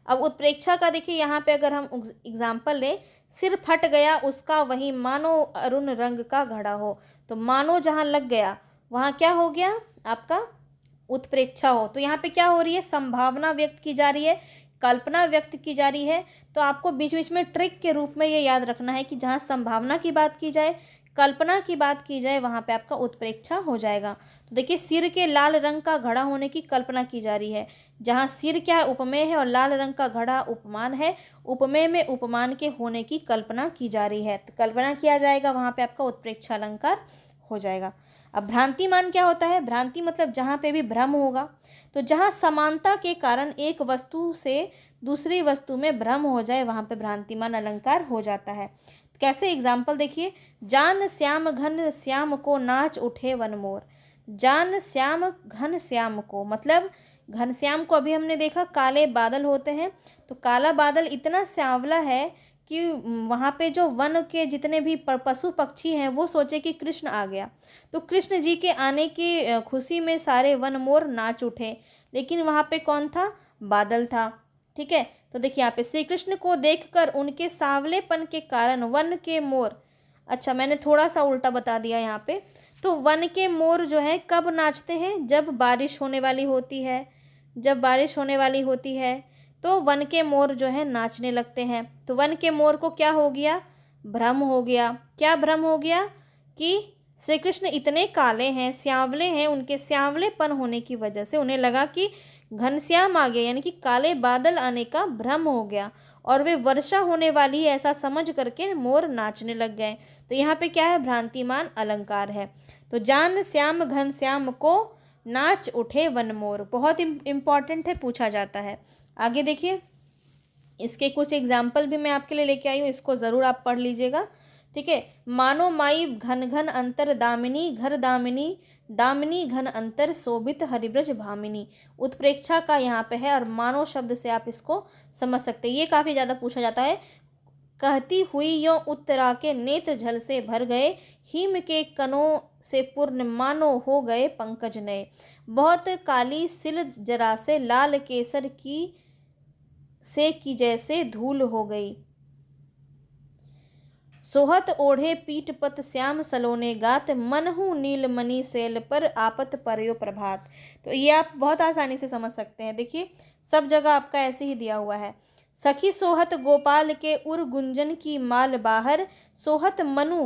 [SPEAKER 1] अब उत्प्रेक्षा का देखिए यहाँ पे अगर हम एग्जाम्पल लें, सिर फट गया उसका वही मानो अरुण रंग का घड़ा हो, तो मानो जहाँ लग गया वहाँ क्या हो गया आपका उत्प्रेक्षा हो। तो यहाँ पे क्या हो रही है, संभावना व्यक्त की जा रही है, कल्पना व्यक्त की जा रही है। तो आपको बीच बीच में ट्रिक के रूप में ये याद रखना है कि जहाँ संभावना की बात की जाए, कल्पना की बात की जाए, वहाँ पे आपका उत्प्रेक्षा हो जाएगा। तो देखिए सिर के लाल रंग का घड़ा होने की कल्पना की जा रही है, जहाँ सिर क्या है उपमेय है और लाल रंग का घड़ा उपमान है, उपमेय में उपमान के होने की कल्पना की जा रही है, तो कल्पना किया जाएगा वहाँ पे आपका उत्प्रेक्षा अलंकार हो जाएगा। अब भ्रांतिमान क्या होता है, भ्रांति मतलब जहाँ पे भी भ्रम होगा, तो जहाँ समानता के कारण एक वस्तु से दूसरी वस्तु में भ्रम हो जाए वहाँ पे भ्रांतिमान अलंकार हो जाता है। कैसे, एग्जाम्पल देखिए, जान श्याम घन श्याम को नाच उठे वन मोर, जान श्याम घन श्याम को मतलब घनश्याम को अभी हमने देखा काले बादल होते हैं, तो काला बादल इतना श्यावला है कि वहाँ पे जो वन के जितने भी पशु पक्षी हैं वो सोचे कि कृष्ण आ गया, तो कृष्ण जी के आने की खुशी में सारे वन मोर नाच उठे, लेकिन वहाँ पे कौन था, बादल था, ठीक है। तो देखिए यहाँ पे श्री कृष्ण को देखकर उनके सांवलेपन के कारण वन के मोर, अच्छा मैंने थोड़ा सा उल्टा बता दिया यहाँ पे, तो वन के मोर जो है कब नाचते हैं, जब बारिश होने वाली होती है, जब बारिश होने वाली होती है तो वन के मोर जो है नाचने लगते हैं। तो वन के मोर को क्या हो गया, भ्रम हो गया। क्या भ्रम हो गया कि श्री कृष्ण इतने काले हैं, श्यावले हैं, उनके श्यावलेपन होने की वजह से उन्हें लगा कि घनश्याम आ गया, यानी कि काले बादल आने का भ्रम हो गया और वे वर्षा होने वाली है ऐसा समझ करके मोर नाचने लग गए। तो यहाँ पे क्या है, भ्रांतिमान अलंकार है। तो जान श्याम घन श्याम को नाच उठे वन मोर, बहुत इम्पॉर्टेंट है, पूछा जाता है। आगे देखिए, इसके कुछ एग्जाम्पल भी मैं आपके लिए लेके आई हूँ, इसको ज़रूर आप पढ़ लीजिएगा, ठीक है। मानो माई घन घन अंतर दामिनी घर दामिनी, दामिनी घन अंतर शोभित हरिब्रज भामिनी, उत्प्रेक्षा का यहाँ पे है और मानो शब्द से आप इसको समझ सकते हैं। ये काफ़ी ज़्यादा पूछा जाता है। कहती हुई यों उत्तरा के नेत्र झल से भर गए, हिम के कनों से पूर्ण मानो हो गए पंकज नए, बहुत काली सिल जरा से लाल केसर की से की जैसे धूल हो गई, सोहत ओढ़े पीठ पत श्याम सलोने गात, मनहु नीलमणि शैल पर आपत पर्यो प्रभात। तो ये आप बहुत आसानी से समझ सकते हैं। देखिए सब जगह आपका ऐसे ही दिया हुआ है, सखी सोहत गोपाल के उर गुंजन की माल बाहर, सोहत मनु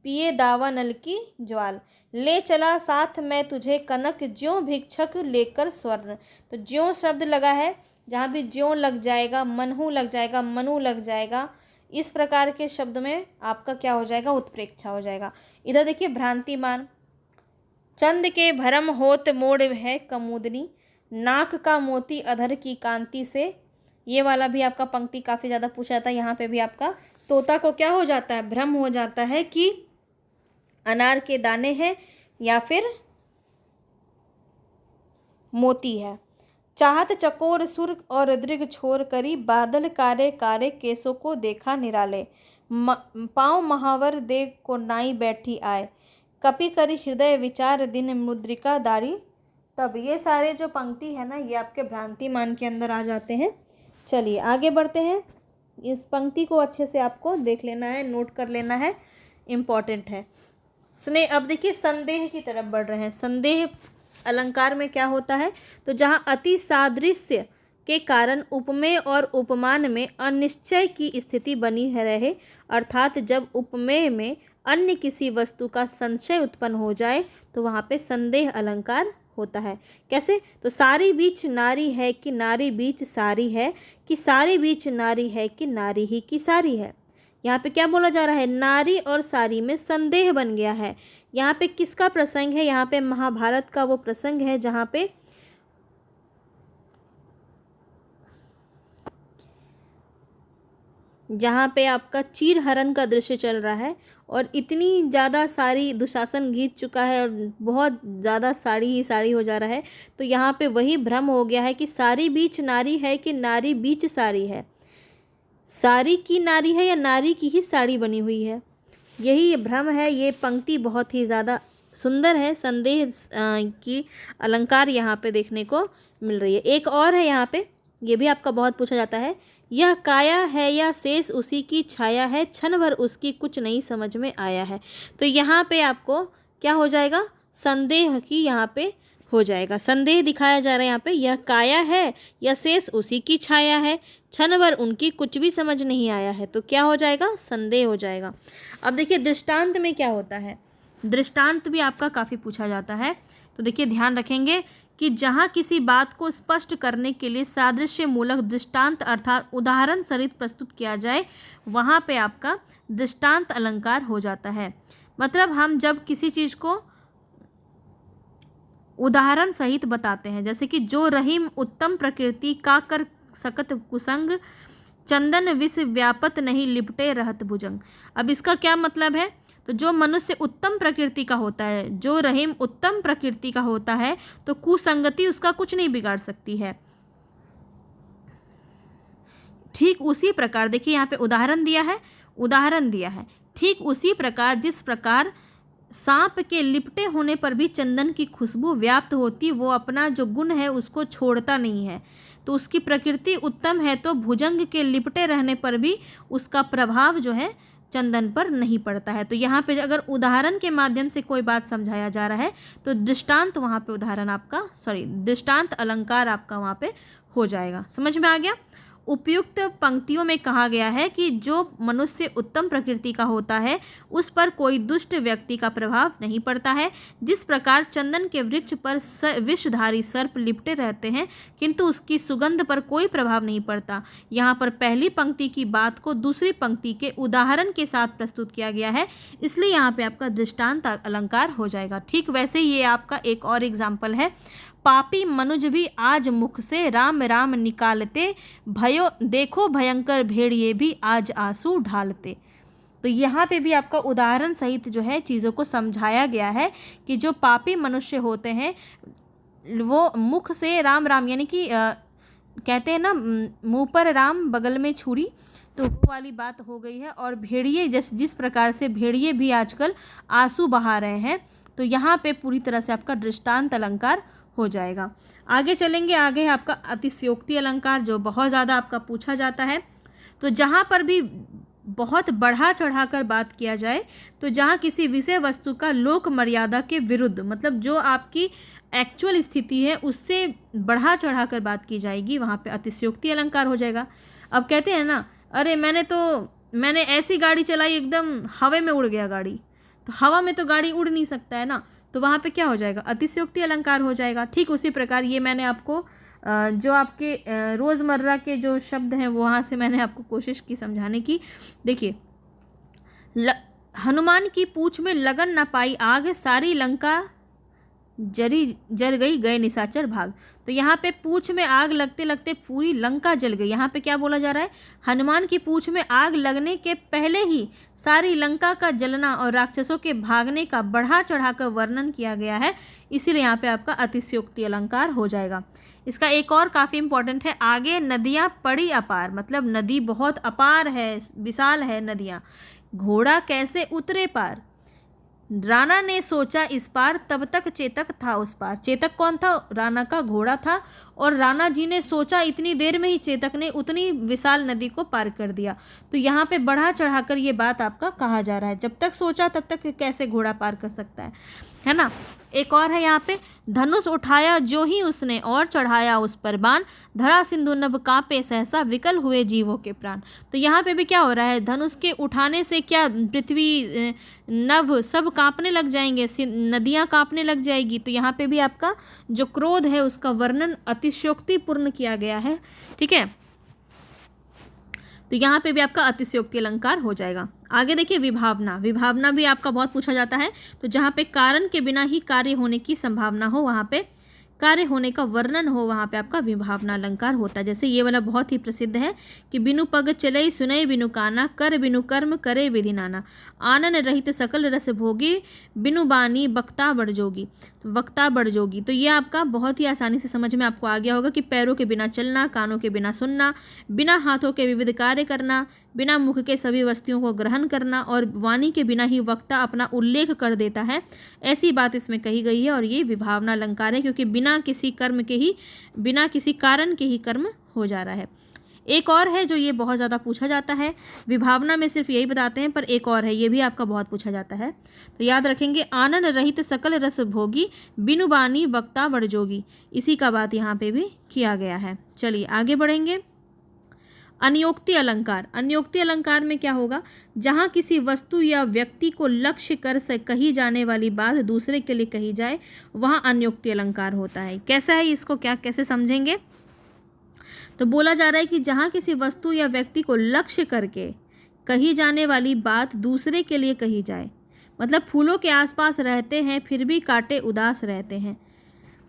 [SPEAKER 1] पिए दावा नल की ज्वाल, ले चला साथ में तुझे कनक ज्यों भिक्षक लेकर स्वर्ण। तो ज्यों शब्द लगा है, जहाँ भी ज्यों लग जाएगा, मनहु लग जाएगा, मनु लग जाएगा, इस प्रकार के शब्द में आपका क्या हो जाएगा, उत्प्रेक्षा हो जाएगा। इधर देखिए भ्रांतिमान, चंद के भरम होत मोड़ है कमुदनी, नाक का मोती अधर की कांति से। ये वाला भी आपका पंक्ति काफ़ी ज़्यादा पूछा जाता है। यहाँ पे भी आपका तोता को क्या हो जाता है, भ्रम हो जाता है कि अनार के दाने हैं या फिर मोती है। चाहत चकोर सुर और दृग छोर करी, बादल कारे कारे केसों को देखा निराले। पाँव महावर देव को नाई बैठी आए, कपि करी हृदय विचार दिन मुद्रिका दारी। तब ये सारे जो पंक्ति है ना, ये आपके भ्रांति मान के अंदर आ जाते हैं। चलिए आगे बढ़ते हैं। इस पंक्ति को अच्छे से आपको देख लेना है, नोट कर लेना है, इम्पॉर्टेंट है। सुने, अब देखिए संदेह की तरफ बढ़ रहे हैं। संदेह अलंकार में क्या होता है, तो जहाँ अति सादृश्य के कारण उपमेय और उपमान में अनिश्चय की स्थिति बनी है रहे, अर्थात जब उपमेय में अन्य किसी वस्तु का संशय उत्पन्न हो जाए तो वहाँ पे संदेह अलंकार होता है। कैसे, तो सारी बीच नारी है कि नारी बीच सारी है, कि सारी बीच नारी है कि नारी ही की सारी है। यहाँ पे क्या बोला जा रहा है, नारी और सारी में संदेह बन गया है। यहाँ पे किसका प्रसंग है, यहाँ पे महाभारत का वो प्रसंग है जहाँ पे आपका चीरहरण का दृश्य चल रहा है और इतनी ज़्यादा साड़ी दुशासन घींच चुका है और बहुत ज़्यादा साड़ी ही साड़ी हो जा रहा है। तो यहाँ पे वही भ्रम हो गया है कि सारी बीच नारी है कि नारी बीच साड़ी है, साड़ी की नारी है या नारी की ही साड़ी बनी हुई है, यही भ्रम है। ये पंक्ति बहुत ही ज़्यादा सुंदर है, संदेह की अलंकार यहाँ पे देखने को मिल रही है। एक और है यहाँ पे, ये भी आपका बहुत पूछा जाता है, यह काया है या शेष उसी की छाया है, क्षण भर उसकी कुछ नहीं समझ में आया है। तो यहाँ पे आपको क्या हो जाएगा, संदेह की यहाँ पे हो जाएगा, संदेह दिखाया जा रहा है यहाँ पे। यह काया है या शेष उसी की छाया है, क्षण भर उनकी कुछ भी समझ नहीं आया है, तो क्या हो जाएगा, संदेह हो जाएगा। अब देखिए दृष्टांत में क्या होता है, दृष्टांत भी आपका काफ़ी पूछा जाता है। तो देखिए ध्यान रखेंगे कि जहाँ किसी बात को स्पष्ट करने के लिए सादृश्य मूलक दृष्टांत अर्थात उदाहरण सहित प्रस्तुत किया जाए, वहाँ पे आपका दृष्टांत अलंकार हो जाता है। मतलब हम जब किसी चीज़ को उदाहरण सहित बताते हैं, जैसे कि जो रहीम उत्तम प्रकृति का कर सकत कुसंग, चंदन विष व्यापत नहीं लिपटे रहत भुजंग। अब इसका क्या मतलब है, तो जो मनुष्य उत्तम प्रकृति का होता है, जो रहीम उत्तम प्रकृति का होता है, तो कुसंगति उसका कुछ नहीं बिगाड़ सकती है। ठीक उसी प्रकार देखिए यहाँ पे उदाहरण दिया है, ठीक उसी प्रकार जिस प्रकार सांप के लिपटे होने पर भी चंदन की खुशबू व्याप्त होती, वो अपना जो गुण है उसको छोड़ता नहीं है। तो उसकी प्रकृति उत्तम है, तो भुजंग के लिपटे रहने पर भी उसका प्रभाव जो है चंदन पर नहीं पड़ता है। तो यहाँ पे अगर उदाहरण के माध्यम से कोई बात समझाया जा रहा है तो दृष्टांत वहाँ पे दृष्टांत अलंकार आपका वहाँ पे हो जाएगा। समझ में आ गया। उपयुक्त पंक्तियों में कहा गया है कि जो मनुष्य उत्तम प्रकृति का होता है उस पर कोई दुष्ट व्यक्ति का प्रभाव नहीं पड़ता है। जिस प्रकार चंदन के वृक्ष पर विषधारी सर्प लिपटे रहते हैं किंतु उसकी सुगंध पर कोई प्रभाव नहीं पड़ता। यहाँ पर पहली पंक्ति की बात को दूसरी पंक्ति के उदाहरण के साथ प्रस्तुत किया गया है, इसलिए यहाँ पे आपका दृष्टांत अलंकार हो जाएगा। ठीक वैसे ये आपका एक और एग्जाम्पल है, पापी मनुज भी आज मुख से राम राम निकालते, भयो देखो भयंकर भेड़िए भी आज आंसू ढालते। तो यहाँ पे भी आपका उदाहरण सहित जो है चीज़ों को समझाया गया है कि जो पापी मनुष्य होते हैं वो मुख से राम राम यानी कि कहते हैं ना मुंह पर राम बगल में छुरी, तो वो वाली बात हो गई है। और भेड़िए जिस प्रकार से भेड़िए भी आजकल आंसू बहा रहे हैं, तो यहाँ पे पूरी तरह से आपका दृष्टांत अलंकार हो जाएगा। आगे चलेंगे, आगे है आपका अतिशयोक्ति अलंकार जो बहुत ज़्यादा आपका पूछा जाता है। तो जहाँ पर भी बहुत बढ़ा चढ़ाकर बात किया जाए, तो जहाँ किसी विषय वस्तु का लोक मर्यादा के विरुद्ध, मतलब जो आपकी एक्चुअल स्थिति है उससे बढ़ा चढ़ाकर बात की जाएगी, वहाँ पे अतिशयोक्ति अलंकार हो जाएगा। अब कहते हैं ना, अरे मैंने ऐसी गाड़ी चलाई एकदम हवा में उड़ गया गाड़ी, तो हवा में तो गाड़ी उड़ नहीं सकता है ना, तो वहाँ पे क्या हो जाएगा, अतिशयोक्ति अलंकार हो जाएगा। ठीक उसी प्रकार ये मैंने आपको जो आपके रोज़मर्रा के जो शब्द हैं वहाँ से मैंने आपको कोशिश की समझाने की। देखिए, हनुमान की पूँछ में लगन न पाई आग, सारी लंका जरी जल गई गए निशाचर भाग। तो यहाँ पे पूंछ में आग लगते लगते पूरी लंका जल गई। यहाँ पे क्या बोला जा रहा है, हनुमान की पूंछ में आग लगने के पहले ही सारी लंका का जलना और राक्षसों के भागने का बढ़ा चढ़ाकर वर्णन किया गया है, इसीलिए यहाँ पे आपका अतिशयोक्ति अलंकार हो जाएगा। इसका एक और काफ़ी इंपॉर्टेंट है, आगे नदियाँ पड़ी अपार, मतलब नदी बहुत अपार है, विशाल है नदियाँ, घोड़ा कैसे उतरे पार, राणा ने सोचा इस पार तब तक चेतक था उस पार। चेतक कौन था, राणा का घोड़ा था, और राणा जी ने सोचा इतनी देर में ही चेतक ने उतनी विशाल नदी को पार कर दिया। तो यहाँ पे बढ़ा चढ़ाकर ये बात आपका कहा जा रहा है, जब तक सोचा तब तक कैसे घोड़ा पार कर सकता है ना। एक और है यहाँ पे, धनुष उठाया जो ही उसने और चढ़ाया उस पर बाण, धरा सिंधु नभ कांपे सहसा विकल हुए जीवों के प्राण। तो यहाँ पे भी क्या हो रहा है, धनुष के उठाने से क्या पृथ्वी नभ सब कांपने लग जाएंगे, नदियाँ कांपने लग जाएगी। तो यहाँ पे भी आपका जो क्रोध है उसका वर्णन अतिशयोक्तिपूर्ण किया गया है, ठीक है। तो यहाँ पे भी आपका अतिशयोक्ति अलंकार हो जाएगा। आगे देखिए विभावना, विभावना भी आपका बहुत पूछा जाता है। तो जहाँ पे कारण के बिना ही कार्य होने की संभावना हो, वहाँ पे कार्य होने का वर्णन हो, वहाँ पे आपका विभावना अलंकार होता है। जैसे ये वाला बहुत ही प्रसिद्ध है कि बिनु पग चले सुनय बिनु काना, कर बिनु कर्म करे विधि नाना, आनन रहित सकल रस भोगी, बिनु बानी बक्ता बढ़ जोगी, वक्ता बढ़ जोगी। तो ये आपका बहुत ही आसानी से समझ में आपको आ गया होगा कि पैरों के बिना चलना, कानों के बिना सुनना, बिना हाथों के विविध कार्य करना, बिना मुख के सभी वस्तुओं को ग्रहण करना, और वाणी के बिना ही वक्ता अपना उल्लेख कर देता है, ऐसी बात इसमें कही गई है। और ये विभावना अलंकार है, क्योंकि बिना किसी कर्म के ही, बिना किसी कारण के ही कर्म हो जा रहा है। एक और है जो ये बहुत ज़्यादा पूछा जाता है, विभावना में सिर्फ यही बताते हैं, पर एक और है, ये भी आपका बहुत पूछा जाता है। तो याद रखेंगे, आनन रहित सकल रस भोगी, बिनु बानी वक्ता बढ़ जोगी, इसी का बात यहाँ पे भी किया गया है। चलिए आगे बढ़ेंगे। अन्योक्ति अलंकार, अन्योक्ति अलंकार में क्या होगा, जहाँ किसी वस्तु या व्यक्ति को लक्ष्य कर से कही जाने वाली बात दूसरे के लिए कही जाए, वहाँ अन्योक्ति अलंकार होता है। कैसा है, इसको क्या कैसे समझेंगे। तो बोला जा रहा है कि जहाँ किसी वस्तु या व्यक्ति को लक्ष्य करके कही जाने वाली बात दूसरे के लिए कही जाए, मतलब फूलों के आसपास रहते हैं फिर भी कांटे उदास रहते हैं,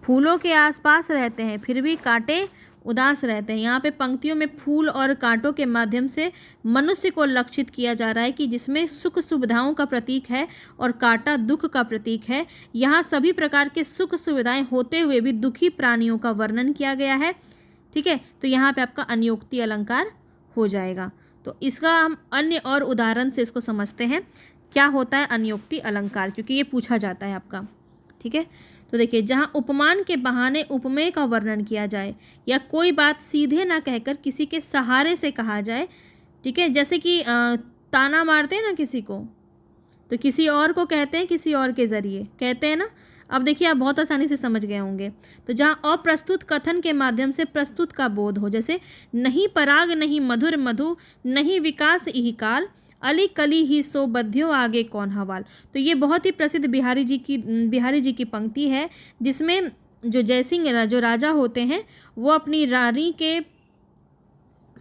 [SPEAKER 1] फूलों के आसपास रहते हैं फिर भी कांटे उदास रहते हैं। यहाँ पे पंक्तियों में फूल और कांटों के माध्यम से मनुष्य को लक्षित किया जा रहा है कि जिसमें सुख सुविधाओं का प्रतीक है और कांटा दुख का प्रतीक है। यहाँ सभी प्रकार के सुख सुविधाएं होते हुए भी दुखी प्राणियों का वर्णन किया गया है, ठीक है। तो यहाँ पे आपका अन्योक्ति अलंकार हो जाएगा। तो इसका हम अन्य और उदाहरण से इसको समझते हैं, क्या होता है अन्योक्ति अलंकार, क्योंकि ये पूछा जाता है आपका, ठीक है। तो देखिए, जहाँ उपमान के बहाने उपमेय का वर्णन किया जाए, या कोई बात सीधे ना कहकर किसी के सहारे से कहा जाए, ठीक है। जैसे कि ताना मारते हैं ना किसी को, तो किसी और को कहते हैं किसी और के ज़रिए कहते हैं ना। अब देखिए, आप बहुत आसानी से समझ गए होंगे। तो जहाँ अप्रस्तुत कथन के माध्यम से प्रस्तुत का बोध हो, जैसे नहीं पराग नहीं मधुर मधु, नहीं विकास इहि काल, अली कली ही सो बध्यो आगे कौन हवाल। तो ये बहुत ही प्रसिद्ध बिहारी जी की पंक्ति है, जिसमें जो जयसिंह जो राजा होते हैं वो अपनी रानी के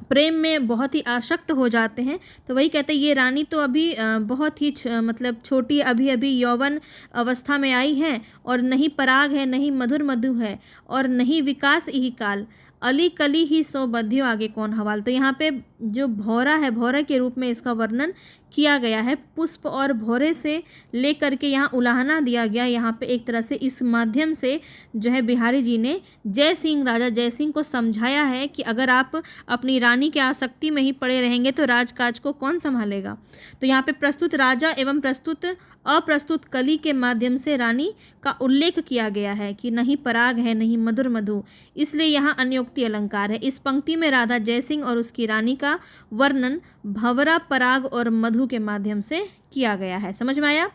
[SPEAKER 1] प्रेम में बहुत ही आसक्त हो जाते हैं। तो वही कहते हैं, ये रानी तो अभी बहुत ही मतलब छोटी, अभी अभी यौवन अवस्था में आई है, और नहीं पराग है नहीं मधुर मधु है, और नहीं विकास इही काल, अली कली ही सो बध्यो आगे कौन हवाल। तो यहाँ पे जो भौरा है, भौरा के रूप में इसका वर्णन किया गया है। पुष्प और भौरे से लेकर के यहाँ उलाहना दिया गया। यहाँ पे एक तरह से इस माध्यम से जो है बिहारी जी ने राजा जय सिंह को समझाया है कि अगर आप अपनी रानी के आसक्ति में ही पड़े रहेंगे तो राजकाज को कौन संभालेगा। तो यहाँ पे प्रस्तुत राजा एवं प्रस्तुत अप्रस्तुत कली के माध्यम से रानी का उल्लेख किया गया है कि नहीं पराग है नहीं मधुर मधु, इसलिए यहाँ अन्योक्ति अलंकार है। इस पंक्ति में राधा जयसिंह और उसकी रानी का वर्णन भंवरा, पराग और मधु के माध्यम से किया गया है। समझ में आया।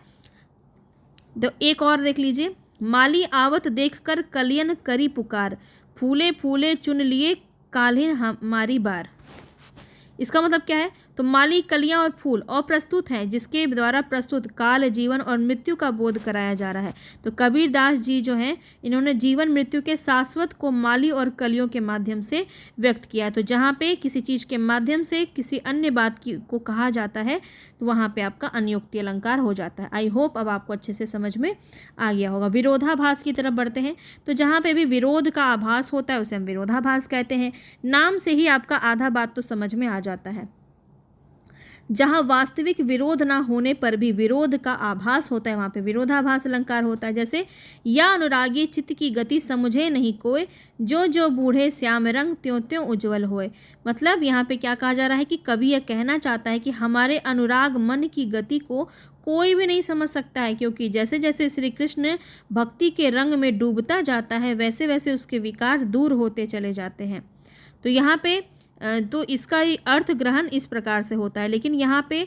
[SPEAKER 1] तो एक और देख लीजिए, माली आवत देखकर कलियन करी पुकार, फूले फूले चुन लिए काल्हिन हमारी बार। इसका मतलब क्या है, तो माली, कलियां और फूल अप्रस्तुत हैं, जिसके द्वारा प्रस्तुत काल, जीवन और मृत्यु का बोध कराया जा रहा है। तो कबीर दास जी जो हैं, इन्होंने जीवन मृत्यु के शाश्वत को माली और कलियों के माध्यम से व्यक्त किया। तो जहाँ पे किसी चीज़ के माध्यम से किसी अन्य बात की को कहा जाता है, तो वहाँ पे आपका अन्योक्ति अलंकार हो जाता है। आई होप अब आपको अच्छे से समझ में आ गया होगा। विरोधाभास की तरफ बढ़ते हैं। तो जहाँ पे भी विरोध का आभास होता है उसे हम विरोधाभास कहते हैं। नाम से ही आपका आधा बात तो समझ में आ जाता है। जहाँ वास्तविक विरोध ना होने पर भी विरोध का आभास होता है, वहाँ पे विरोधाभास अलंकार होता है। जैसे या अनुरागी चित्त की गति समझे नहीं कोय, जो जो बूढ़े श्याम रंग त्यों त्यों उज्ज्वल होए। मतलब यहाँ पे क्या कहा जा रहा है कि कवि यह कहना चाहता है कि हमारे अनुराग मन की गति को कोई भी नहीं समझ सकता है, क्योंकि जैसे जैसे श्री कृष्ण भक्ति के रंग में डूबता जाता है, वैसे वैसे उसके विकार दूर होते चले जाते हैं। तो यहाँ पे तो इसका अर्थ ग्रहण इस प्रकार से होता है। लेकिन यहाँ पे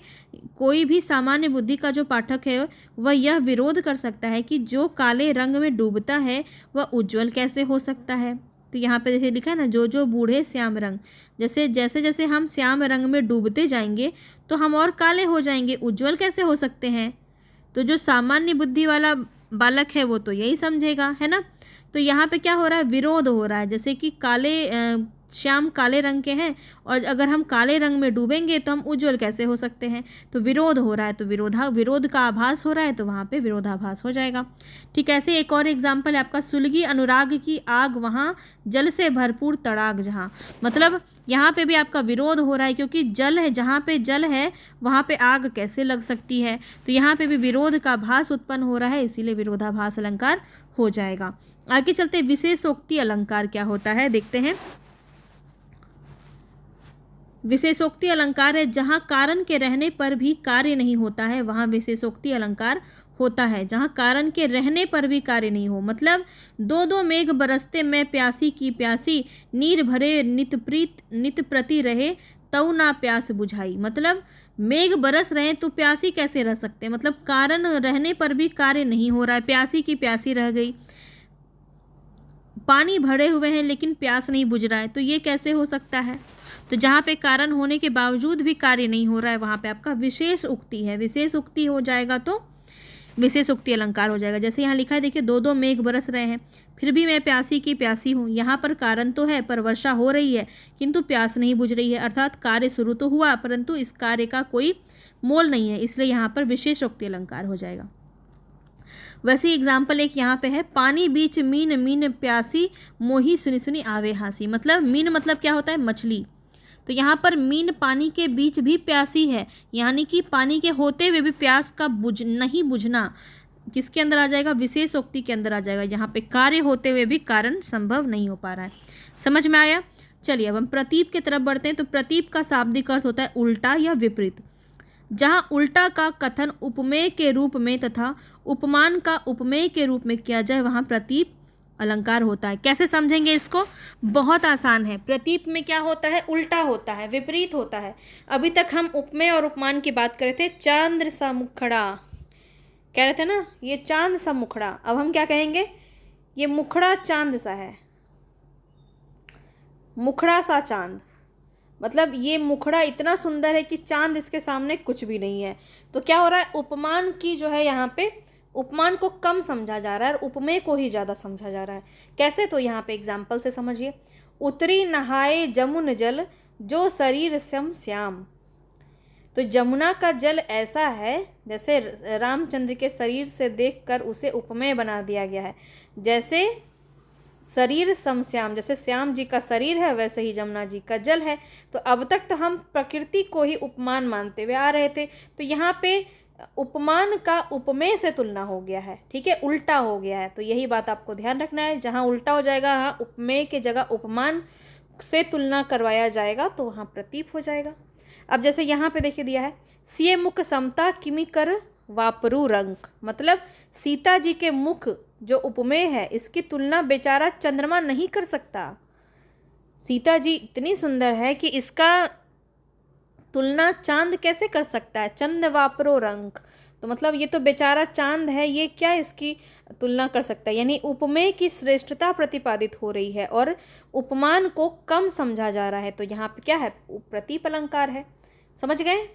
[SPEAKER 1] कोई भी सामान्य बुद्धि का जो पाठक है वह यह विरोध कर सकता है कि जो काले रंग में डूबता है वह उज्जवल कैसे हो सकता है। तो यहाँ पे जैसे लिखा है ना, जो जो बूढ़े श्याम रंग, जैसे जैसे जैसे हम श्याम रंग में डूबते जाएंगे तो हम और काले हो जाएंगे, उज्जवल कैसे हो सकते हैं। तो जो सामान्य बुद्धि वाला बालक है वो तो यही समझेगा, है ना। तो यहाँ पे क्या हो रहा है, विरोध हो रहा है। जैसे कि श्याम काले रंग के हैं और अगर हम काले रंग में डूबेंगे तो हम उज्जवल कैसे हो सकते हैं। तो विरोध हो रहा है, तो विरोध का आभास हो रहा है, तो वहाँ पे विरोधाभास हो जाएगा। ठीक, ऐसे एक और एग्जाम्पल है आपका, सुलगी अनुराग की आग वहाँ, जल से भरपूर तड़ाग जहाँ। मतलब यहाँ पे भी आपका विरोध हो रहा है, क्योंकि जल है, जहाँ पे जल है वहाँ पे आग कैसे लग सकती है। तो यहाँ पे भी विरोध का भास उत्पन्न हो रहा है, इसीलिए विरोधाभास अलंकार हो जाएगा। आगे चलते विशेषोक्ति अलंकार क्या होता है देखते हैं। विशेषोक्ति अलंकार है जहाँ कारण के रहने पर भी कार्य नहीं होता है, वहाँ विशेषोक्ति अलंकार होता है। जहाँ कारण के रहने पर भी कार्य नहीं हो, मतलब दो दो मेघ बरसते मैं प्यासी की प्यासी, नीर भरे नित प्रति रहे तऊ ना प्यास बुझाई। मतलब मेघ बरस रहे तो प्यासी कैसे रह सकते हैं, मतलब कारण रहने पर भी कार्य नहीं हो रहा है, प्यासी की प्यासी रह गई। पानी भरे हुए हैं लेकिन प्यास नहीं बुझ रहा है, तो ये कैसे हो सकता है। तो जहाँ पे कारण होने के बावजूद भी कार्य नहीं हो रहा है, वहाँ पे आपका विशेष उक्ति है। विशेष उक्ति हो जाएगा तो विशेष उक्ति अलंकार हो जाएगा। जैसे यहाँ लिखा है, देखिए, दो दो मेघ बरस रहे हैं फिर भी मैं प्यासी की प्यासी हूँ। यहाँ पर कारण तो है पर वर्षा हो रही है किंतु प्यास नहीं बुझ रही है, अर्थात कार्य शुरू तो हुआ परंतु इस कार्य का कोई मोल नहीं है, इसलिए यहाँ पर विशेष उक्ति अलंकार हो जाएगा। वैसे एग्जाम्पल एक यहाँ पे है, पानी बीच मीन मीन प्यासी, मोही सुनी सुनी आवे हासी। मतलब मीन मतलब क्या होता है, मछली। तो यहाँ पर मीन पानी के बीच भी प्यासी है, यानी कि पानी के होते हुए भी प्यास का नहीं बुझना किसके अंदर आ जाएगा, विशेषोक्ति के अंदर आ जाएगा। यहाँ पे कार्य होते हुए भी कारण संभव नहीं हो पा रहा है। समझ में आया। चलिए अब हम प्रतीप की तरफ बढ़ते हैं। तो प्रतीप का शाब्दिक अर्थ होता है उल्टा या विपरीत। जहाँ उल्टा का कथन उपमेय के रूप में तथा उपमान का उपमेय के रूप में किया जाए, वहाँ प्रतीप अलंकार होता है। कैसे समझेंगे इसको, बहुत आसान है। प्रतीप में क्या होता है, उल्टा होता है, विपरीत होता है। अभी तक हम उपमेय और उपमान की बात कर रहे थे, चांद सा मुखड़ा कह रहे थे ना, ये चांद सा मुखड़ा। अब हम क्या कहेंगे, ये मुखड़ा चांद सा है, मुखड़ा सा चांद। मतलब ये मुखड़ा इतना सुंदर है कि चांद इसके सामने कुछ भी नहीं है। तो क्या हो रहा है, उपमान की जो है यहाँ पे उपमान को कम समझा जा रहा है और उपमेय को ही ज़्यादा समझा जा रहा है। कैसे, तो यहाँ पे एग्जाम्पल से समझिए। उतरी नहाए जमुन जल, जो शरीर श्याम श्याम। तो जमुना का जल ऐसा है जैसे रामचंद्र के शरीर से देखकर उसे उपमेय बना दिया गया है। जैसे शरीर समश्याम, जैसे श्याम जी का शरीर है वैसे ही जमुना जी का जल है। तो अब तक तो हम प्रकृति को ही उपमान मानते हुए आ रहे थे, तो यहाँ पे उपमान का उपमेय से तुलना हो गया है। ठीक है, उल्टा हो गया है। तो यही बात आपको ध्यान रखना है, जहाँ उल्टा हो जाएगा वहाँ उपमेय के जगह उपमान से तुलना करवाया जाएगा, तो वहाँ प्रतीप हो जाएगा। अब जैसे यहाँ पे देखिए दिया है, सिए मुख समता किमि कर वापरू रंग। मतलब सीता जी के मुख जो उपमेय है, इसकी तुलना बेचारा चंद्रमा नहीं कर सकता। सीता जी इतनी सुंदर है कि इसका तुलना चांद कैसे कर सकता है, चंद वापरो रंग। तो मतलब ये तो बेचारा चांद है, ये क्या इसकी तुलना कर सकता है। यानी उपमेय की श्रेष्ठता प्रतिपादित हो रही है और उपमान को कम समझा जा रहा है। तो यहाँ पे क्या है, प्रतीप अलंकार है। समझ गए।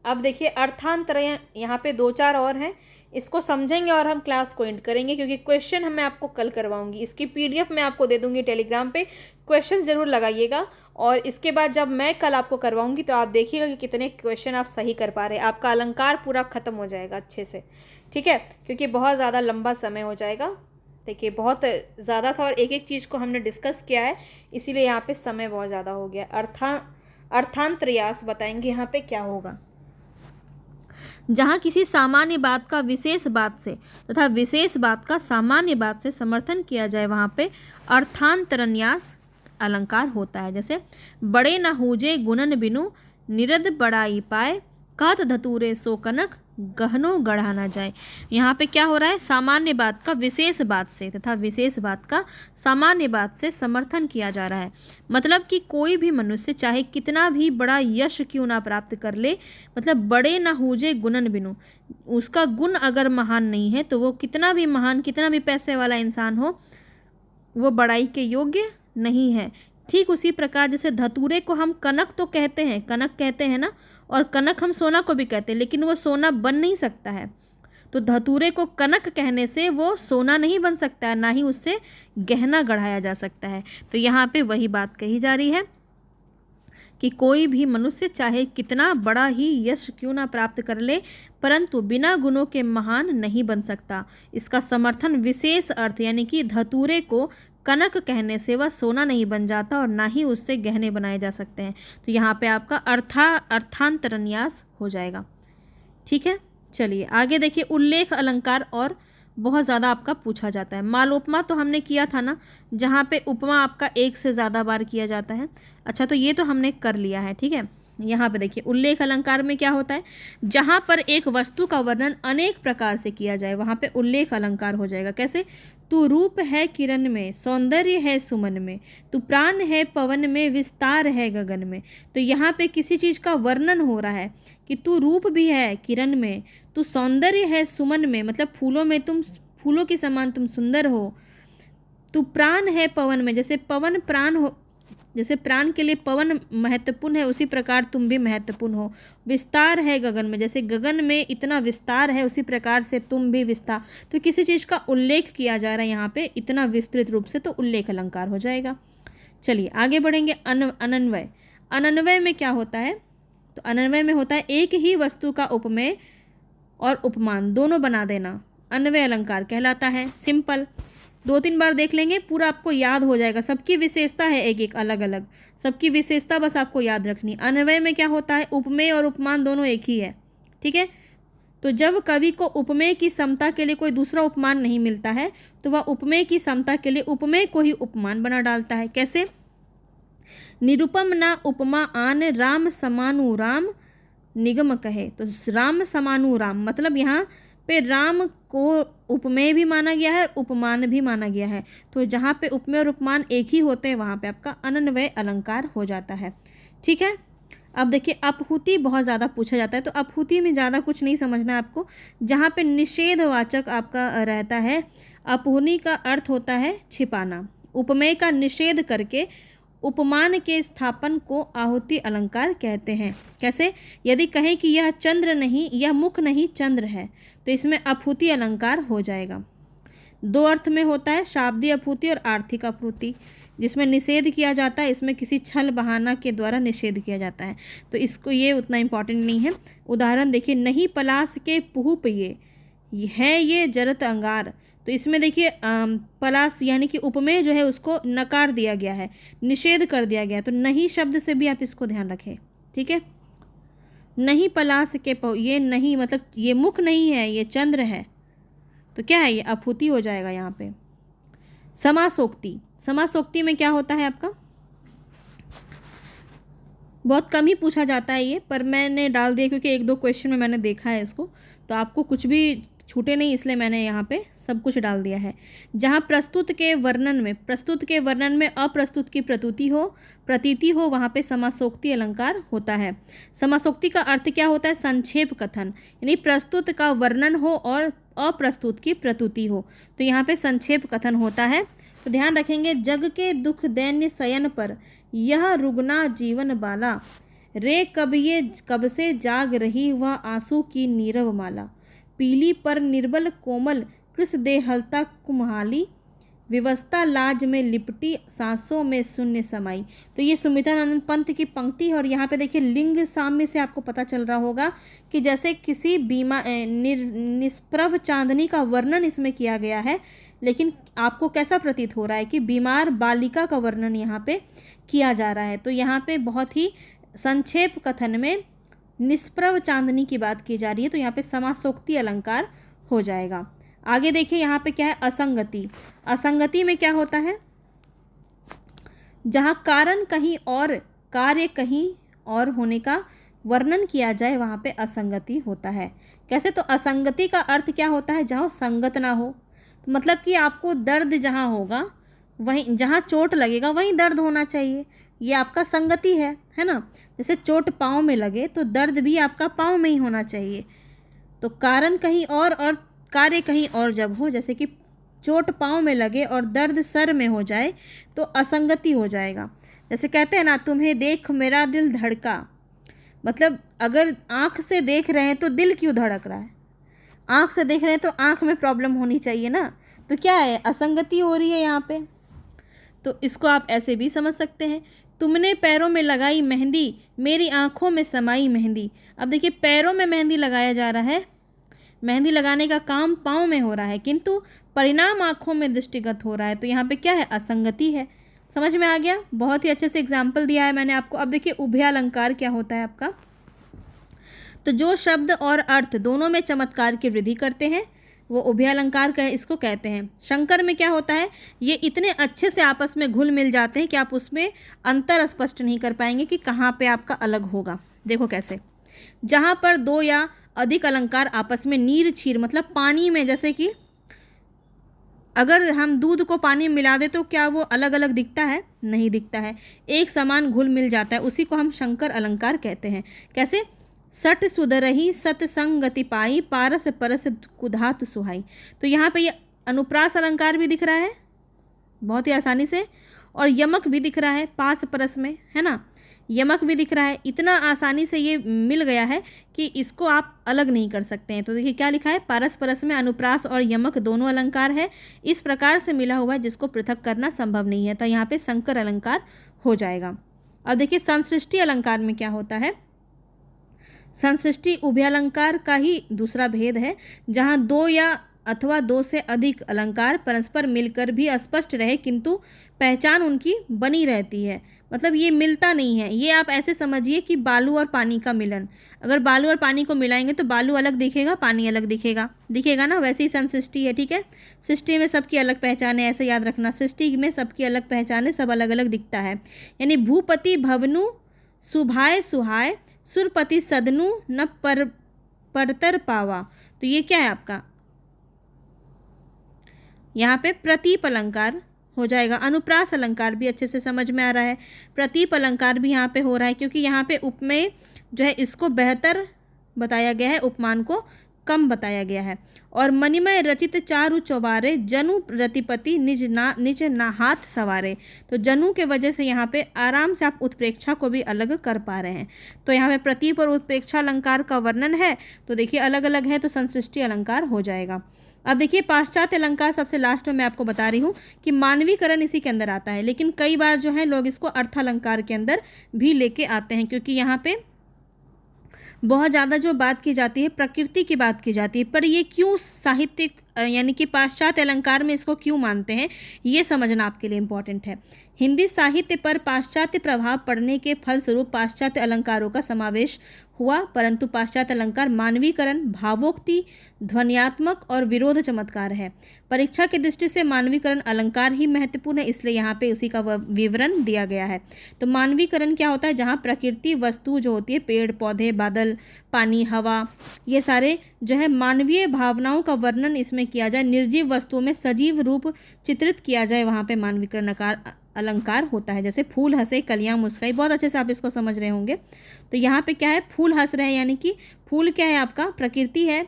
[SPEAKER 1] अब देखिए अर्थांतर, यहाँ पे 2-4 और हैं, इसको समझेंगे और हम क्लास को एंड करेंगे, क्योंकि क्वेश्चन मैं आपको कल करवाऊंगी। इसकी पीडीएफ मैं आपको दे दूंगी टेलीग्राम पे, क्वेश्चन ज़रूर लगाइएगा। और इसके बाद जब मैं कल आपको करवाऊंगी तो आप देखिएगा कि कितने क्वेश्चन आप सही कर पा रहे हैं। आपका अलंकार पूरा ख़त्म हो जाएगा अच्छे से, ठीक है, क्योंकि बहुत ज़्यादा लंबा समय हो जाएगा। देखिए बहुत ज़्यादा था और एक एक चीज़ को हमने डिस्कस किया है, इसीलिए यहाँ पे समय बहुत ज़्यादा हो गया। अर्थांतरयास बताएंगे यहाँ पे क्या होगा। जहाँ किसी सामान्य बात का विशेष बात से तथा विशेष बात का सामान्य बात से समर्थन किया जाए, वहाँ पे अर्थांतरन्यास अलंकार होता है। जैसे बड़े न हूजे गुणन बिनु निरद बड़ाई पाए, कहत धतूरे सो कनक गहनो गढ़ा न जाए। यहाँ पे क्या हो रहा है, सामान्य बात का विशेष बात से तथा विशेष बात का सामान्य बात से समर्थन किया जा रहा है। मतलब कि कोई भी मनुष्य चाहे कितना भी बड़ा यश क्यों ना प्राप्त कर ले, मतलब बड़े न हूजे गुणन बिनु, उसका गुण अगर महान नहीं है तो वो कितना भी महान, कितना भी पैसे वाला इंसान हो, वो बड़ाई के योग्य नहीं है। ठीक उसी प्रकार जैसे धतूरे को हम कनक तो कहते हैं, कनक कहते हैं ना, और कनक हम सोना को भी कहते हैं, लेकिन वो सोना बन नहीं सकता है। तो धतूरे को कनक कहने से वो सोना नहीं बन सकता है, ना ही उससे गहना गढ़ाया जा सकता है। तो यहाँ पे वही बात कही जा रही है कि कोई भी मनुष्य चाहे कितना बड़ा ही यश क्यों ना प्राप्त कर ले, परंतु बिना गुणों के महान नहीं बन सकता। इसका समर्थन विशेष अर्थ यानी कि धतूरे को कनक कहने से वह सोना नहीं बन जाता और ना ही उससे गहने बनाए जा सकते हैं। तो यहाँ पे आपका अर्थांतरन्यास हो जाएगा, ठीक है। चलिए आगे देखिए, उल्लेख अलंकार और बहुत ज़्यादा आपका पूछा जाता है। मालोपमा तो हमने किया था ना, जहाँ पे उपमा आपका एक से ज़्यादा बार किया जाता है। अच्छा, तो ये तो हमने कर लिया है, ठीक है। यहाँ पे देखिए उल्लेख अलंकार में क्या होता है, जहाँ पर एक वस्तु का वर्णन अनेक प्रकार से किया जाए, वहाँ पे उल्लेख अलंकार हो जाएगा। कैसे, तू रूप है किरण में, सौंदर्य है सुमन में, तू प्राण है पवन में, विस्तार है गगन में। तो यहाँ पे किसी चीज़ का वर्णन हो रहा है कि तू रूप भी है किरण में, तू सौंदर्य है सुमन में, मतलब फूलों में तुम, फूलों के समान तुम सुंदर हो, तू प्राण है पवन में, जैसे पवन प्राण हो, जैसे प्राण के लिए पवन महत्वपूर्ण है उसी प्रकार तुम भी महत्वपूर्ण हो, विस्तार है गगन में, जैसे गगन में इतना विस्तार है उसी प्रकार से तुम भी विस्तार। तो किसी चीज़ का उल्लेख किया जा रहा है यहाँ पे इतना विस्तृत रूप से, तो उल्लेख अलंकार हो जाएगा। चलिए आगे बढ़ेंगे। अनन्वय, अनन्वय में क्या होता है, तो अनन्वय में होता है एक ही वस्तु का उपमेय और उपमान दोनों बना देना, अन्वय अलंकार कहलाता है। सिंपल, 2-3 बार देख लेंगे, पूरा आपको याद हो जाएगा। सबकी विशेषता है एक एक अलग अलग, सबकी विशेषता बस आपको याद रखनी। अन्वय में क्या होता है, उपमेय और उपमान दोनों एक ही है, ठीक है। तो जब कवि को उपमेय की समता के लिए कोई दूसरा उपमान नहीं मिलता है, तो वह उपमेय की समता के लिए उपमेय को ही उपमान बना डालता है। कैसे, निरुपम ना उपमा आन, राम समानु राम निगम कहे। तो राम समानु राम मतलब यहाँ पे राम को उपमेय भी माना गया है, उपमान भी माना गया है। तो जहाँ पे उपमेय और उपमान एक ही होते हैं, वहाँ पे आपका अनन्वय अलंकार हो जाता है, ठीक है। अब देखिए अपहुति बहुत ज़्यादा पूछा जाता है, तो अपहुति में ज़्यादा कुछ नहीं समझना है आपको। जहाँ पे निषेधवाचक आपका रहता है, अपहुनि का अर्थ होता है छिपाना, उपमेय का निषेध करके उपमान के स्थापन को आहुति अलंकार कहते हैं। कैसे, यदि कहें कि यह चंद्र नहीं, यह मुख नहीं चंद्र है, तो इसमें अपहुति अलंकार हो जाएगा। 2 अर्थ में होता है, शाब्दिक अपहुति और आर्थिक अपहुति। जिसमें निषेध किया जाता है, इसमें किसी छल बहाना के द्वारा निषेध किया जाता है, तो इसको ये उतना इम्पॉर्टेंट नहीं है। उदाहरण देखिए, नहीं पलाश के पुहुप ये है, ये जरत अंगार। तो इसमें देखिए पलाश यानी कि उपमेय जो है उसको नकार दिया गया है, निषेध कर दिया गया है। तो नहीं शब्द से भी आप इसको ध्यान रखें, ठीक है। नहीं पलाश के ये नहीं मतलब ये मुख नहीं है, ये चंद्र है, तो क्या है, ये अपहुति हो जाएगा यहाँ पे। समासोक्ति, समासोक्ति में क्या होता है आपका, बहुत कम ही पूछा जाता है ये, पर मैंने डाल दिया क्योंकि 1-2 क्वेश्चन में मैंने देखा है इसको, तो आपको कुछ भी छूटे नहीं इसलिए मैंने यहाँ पे सब कुछ डाल दिया है। जहाँ प्रस्तुत के वर्णन में अप्रस्तुत की प्रतीति हो वहाँ पे समासोक्ति अलंकार होता है। समासोक्ति का अर्थ क्या होता है, संक्षेप कथन, यानी प्रस्तुत का वर्णन हो और अप्रस्तुत की प्रतीति हो, तो यहाँ पे संक्षेप कथन होता है। तो ध्यान रखेंगे, जग के दुख दैन्य शयन पर यह रुग्ना जीवन बाला, रे कब से जाग रही वह आंसू की नीरव माला, पीली पर निर्बल कोमल कृष दे हलता कुम्हाली, विवस्ता लाज में लिपटी सांसों में शून्य समाई। तो ये सुमित्रानंद पंत की पंक्ति है। और यहाँ पे देखिए लिंग साम्य से आपको पता चल रहा होगा कि जैसे किसी निष्प्रभ चांदनी का वर्णन इसमें किया गया है, लेकिन आपको कैसा प्रतीत हो रहा है कि बीमार बालिका का वर्णन यहाँ पे किया जा रहा है। तो यहाँ पे बहुत ही संक्षेप कथन में निष्प्रभ चांदनी की बात की जा रही है, तो यहाँ पे समासोक्ति अलंकार हो जाएगा। आगे देखिए यहाँ पे क्या है, असंगति। असंगति में क्या होता है, जहाँ कारण कहीं और कार्य कहीं और होने का वर्णन किया जाए वहाँ पे असंगति होता है। कैसे, तो असंगति का अर्थ क्या होता है, जहाँ संगत ना हो। तो मतलब कि आपको दर्द जहाँ होगा वहीं, जहाँ चोट लगेगा वहीं दर्द होना चाहिए, ये आपका संगति है ना। जैसे चोट पाँव में लगे तो दर्द भी आपका पाँव में ही होना चाहिए। तो कारण कहीं और कार्य कहीं और जब हो, जैसे कि चोट पाँव में लगे और दर्द सर में हो जाए तो असंगति हो जाएगा। जैसे कहते हैं ना, तुम्हें देख मेरा दिल धड़का, मतलब अगर आँख से देख रहे हैं तो दिल क्यों धड़क रहा है, आँख से देख रहे हैं तो आँख में प्रॉब्लम होनी चाहिए ना। तो क्या है, असंगति हो रही है यहाँ पे। तो इसको आप ऐसे भी समझ सकते हैं, तुमने पैरों में लगाई मेहंदी मेरी आँखों में समाई मेहंदी। अब देखिए पैरों में मेहंदी लगाया जा रहा है, मेहंदी लगाने का काम पाँव में हो रहा है, किंतु परिणाम आँखों में दृष्टिगत हो रहा है। तो यहाँ पे क्या है, असंगति है। समझ में आ गया, बहुत ही अच्छे से एग्जाम्पल दिया है मैंने आपको। अब देखिए उभयालंकार क्या होता है आपका, तो जो शब्द और अर्थ दोनों में चमत्कार की वृद्धि करते हैं वो उभयालंकार का इसको कहते हैं। शंकर में क्या होता है, ये इतने अच्छे से आपस में घुल मिल जाते हैं कि आप उसमें अंतर स्पष्ट नहीं कर पाएंगे कि कहाँ पे आपका अलग होगा। देखो कैसे, जहाँ पर दो या अधिक अलंकार आपस में नीर छीर, मतलब पानी में, जैसे कि अगर हम दूध को पानी में मिला दे तो क्या वो अलग अलग दिखता है, नहीं दिखता है, एक समान घुल मिल जाता है, उसी को हम शंकर अलंकार कहते हैं। कैसे, सट सुधरही सतसंग गति पाई पारस परस कुधात सुहाई। तो यहाँ पे ये अनुप्रास अलंकार भी दिख रहा है बहुत ही आसानी से, और यमक भी दिख रहा है पास परस में, है ना, यमक भी दिख रहा है। इतना आसानी से ये मिल गया है कि इसको आप अलग नहीं कर सकते हैं। तो देखिए क्या लिखा है, पारस परस में अनुप्रास और यमक दोनों अलंकार है, इस प्रकार से मिला हुआ है जिसको पृथक करना संभव नहीं है। तो यहाँ पे शंकर अलंकार हो जाएगा। अब देखिए संसृष्टि अलंकार में क्या होता है, संसृष्टि उभयालंकार का ही दूसरा भेद है, जहाँ दो या अथवा दो से अधिक अलंकार परस्पर मिलकर भी अस्पष्ट रहे किंतु पहचान उनकी बनी रहती है। मतलब ये मिलता नहीं है, ये आप ऐसे समझिए कि बालू और पानी का मिलन, अगर बालू और पानी को मिलाएंगे तो बालू अलग दिखेगा, पानी अलग दिखेगा ना, वैसे ही संसृष्टि है। ठीक है, सृष्टि में सबकी अलग पहचान है, ऐसे याद रखना, सृष्टि में सबकी अलग पहचान है, सब अलग अलग दिखता है। यानी भूपति भवनु सुभाय सुहाय सुरपति सदनु न परतर पावा। तो ये क्या है आपका, यहाँ पे प्रतीप अलंकार हो जाएगा। अनुप्रास अलंकार भी अच्छे से समझ में आ रहा है, प्रतीप अलंकार भी यहाँ पे हो रहा है, क्योंकि यहाँ पे उपमेय जो है इसको बेहतर बताया गया है, उपमान को कम बताया गया है। और मणिमय रचित चारु चौबारे जनु रतिपति निज नाहात सवारे। तो जनु के वजह से यहाँ पे आराम से आप उत्प्रेक्षा को भी अलग कर पा रहे हैं। तो यहाँ पे प्रतीप और उत्प्रेक्षा अलंकार का वर्णन है, तो देखिए अलग अलग है, तो संसृष्टि अलंकार हो जाएगा। अब देखिए पाश्चात्य अलंकार सबसे लास्ट में मैं आपको बता रही हूँ कि मानवीकरण इसी के अंदर आता है, लेकिन कई बार जो है लोग इसको अर्थालंकार के अंदर भी लेके आते हैं, क्योंकि यहाँ पे बहुत ज़्यादा जो बात की जाती है प्रकृति की बात की जाती है। पर ये क्यों साहित्यिक यानी कि पाश्चात्य अलंकार में इसको क्यों मानते हैं, ये समझना आपके लिए इम्पॉर्टेंट है। हिंदी साहित्य पर पाश्चात्य प्रभाव पड़ने के फलस्वरूप पाश्चात्य अलंकारों का समावेश हुआ, परंतु पाश्चात्य अलंकार मानवीकरण, भावोक्ति, ध्वन्यात्मक और विरोध चमत्कार है। परीक्षा की दृष्टि से मानवीकरण अलंकार ही महत्वपूर्ण है, इसलिए यहाँ पे उसी का विवरण दिया गया है। तो मानवीकरण क्या होता है, जहाँ प्रकृति वस्तु जो होती है, पेड़ पौधे, बादल, पानी, हवा, ये सारे जो है मानवीय भावनाओं का वर्णन इसमें किया जाए, निर्जीव वस्तुओं में सजीव रूप चित्रित किया जाए, वहाँ पे मानवीकरण अलंकार होता है। जैसे फूल हंसे कलियां मुस्काई, बहुत अच्छे से आप इसको समझ रहे होंगे। तो यहाँ पे क्या है, फूल हंस रहे हैं, यानी कि फूल क्या है आपका, प्रकृति है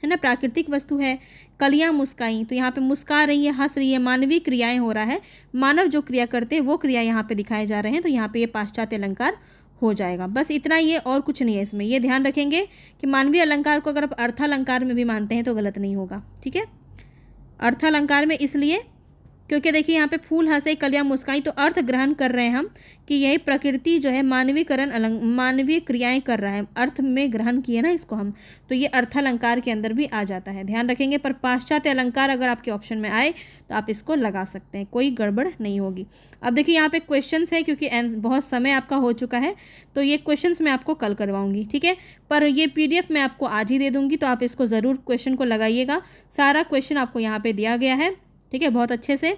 [SPEAKER 1] ना, प्राकृतिक वस्तु है। कलियां मुस्काई, तो यहाँ पे मुस्का रही है, हंस रही है, मानवीय क्रियाएं हो रहा है, मानव जो क्रिया करते हैं वो क्रिया यहाँ पे दिखाए जा रहे हैं। तो यहाँ पे ये पाश्चात्य अलंकार हो जाएगा। बस इतना ही है और कुछ नहीं है इसमें। ये ध्यान रखेंगे कि मानवीय अलंकार को अगर आप अर्थालंकार में भी मानते हैं तो गलत नहीं होगा, ठीक है। अर्थालंकार में इसलिए क्योंकि देखिए यहाँ पे फूल हंसे कलियाँ मुस्काई, तो अर्थ ग्रहण कर रहे हैं हम कि यही प्रकृति जो है मानवीकरण मानवीय क्रियाएं कर रहा है, अर्थ में ग्रहण किए ना इसको हम, तो ये अर्थालंकार के अंदर भी आ जाता है, ध्यान रखेंगे। पर पाश्चात्य अलंकार अगर आपके ऑप्शन में आए तो आप इसको लगा सकते हैं, कोई गड़बड़ नहीं होगी। अब देखिए यहाँ पे क्वेश्चंस है, क्योंकि बहुत समय आपका हो चुका है तो ये क्वेश्चंस मैं आपको कल करवाऊंगी, ठीक है। पर ये PDF मैं आपको आज ही दे दूंगी, तो आप इसको ज़रूर क्वेश्चन को लगाइएगा। सारा क्वेश्चन आपको यहाँ पे दिया गया है, ठीक है, बहुत अच्छे से,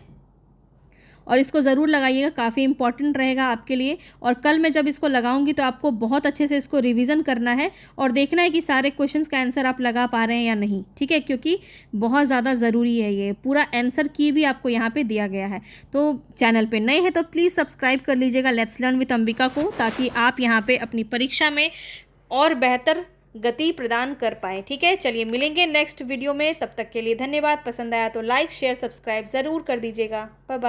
[SPEAKER 1] और इसको ज़रूर लगाइएगा, काफ़ी इंपॉर्टेंट रहेगा आपके लिए। और कल मैं जब इसको लगाऊंगी तो आपको बहुत अच्छे से इसको रिवीजन करना है और देखना है कि सारे क्वेश्चंस का आंसर आप लगा पा रहे हैं या नहीं, ठीक है, क्योंकि बहुत ज़्यादा ज़रूरी है। ये पूरा आंसर की भी आपको यहाँ पे दिया गया है। तो चैनल पे नए हैं तो प्लीज़ सब्सक्राइब कर लीजिएगा लेट्स लर्न विद अंबिका को, ताकि आप यहाँ पर अपनी परीक्षा में और बेहतर गति प्रदान कर पाएँ, ठीक है। चलिए मिलेंगे नेक्स्ट वीडियो में, तब तक के लिए धन्यवाद। पसंद आया तो लाइक शेयर सब्सक्राइब ज़रूर कर दीजिएगा। Bye bye.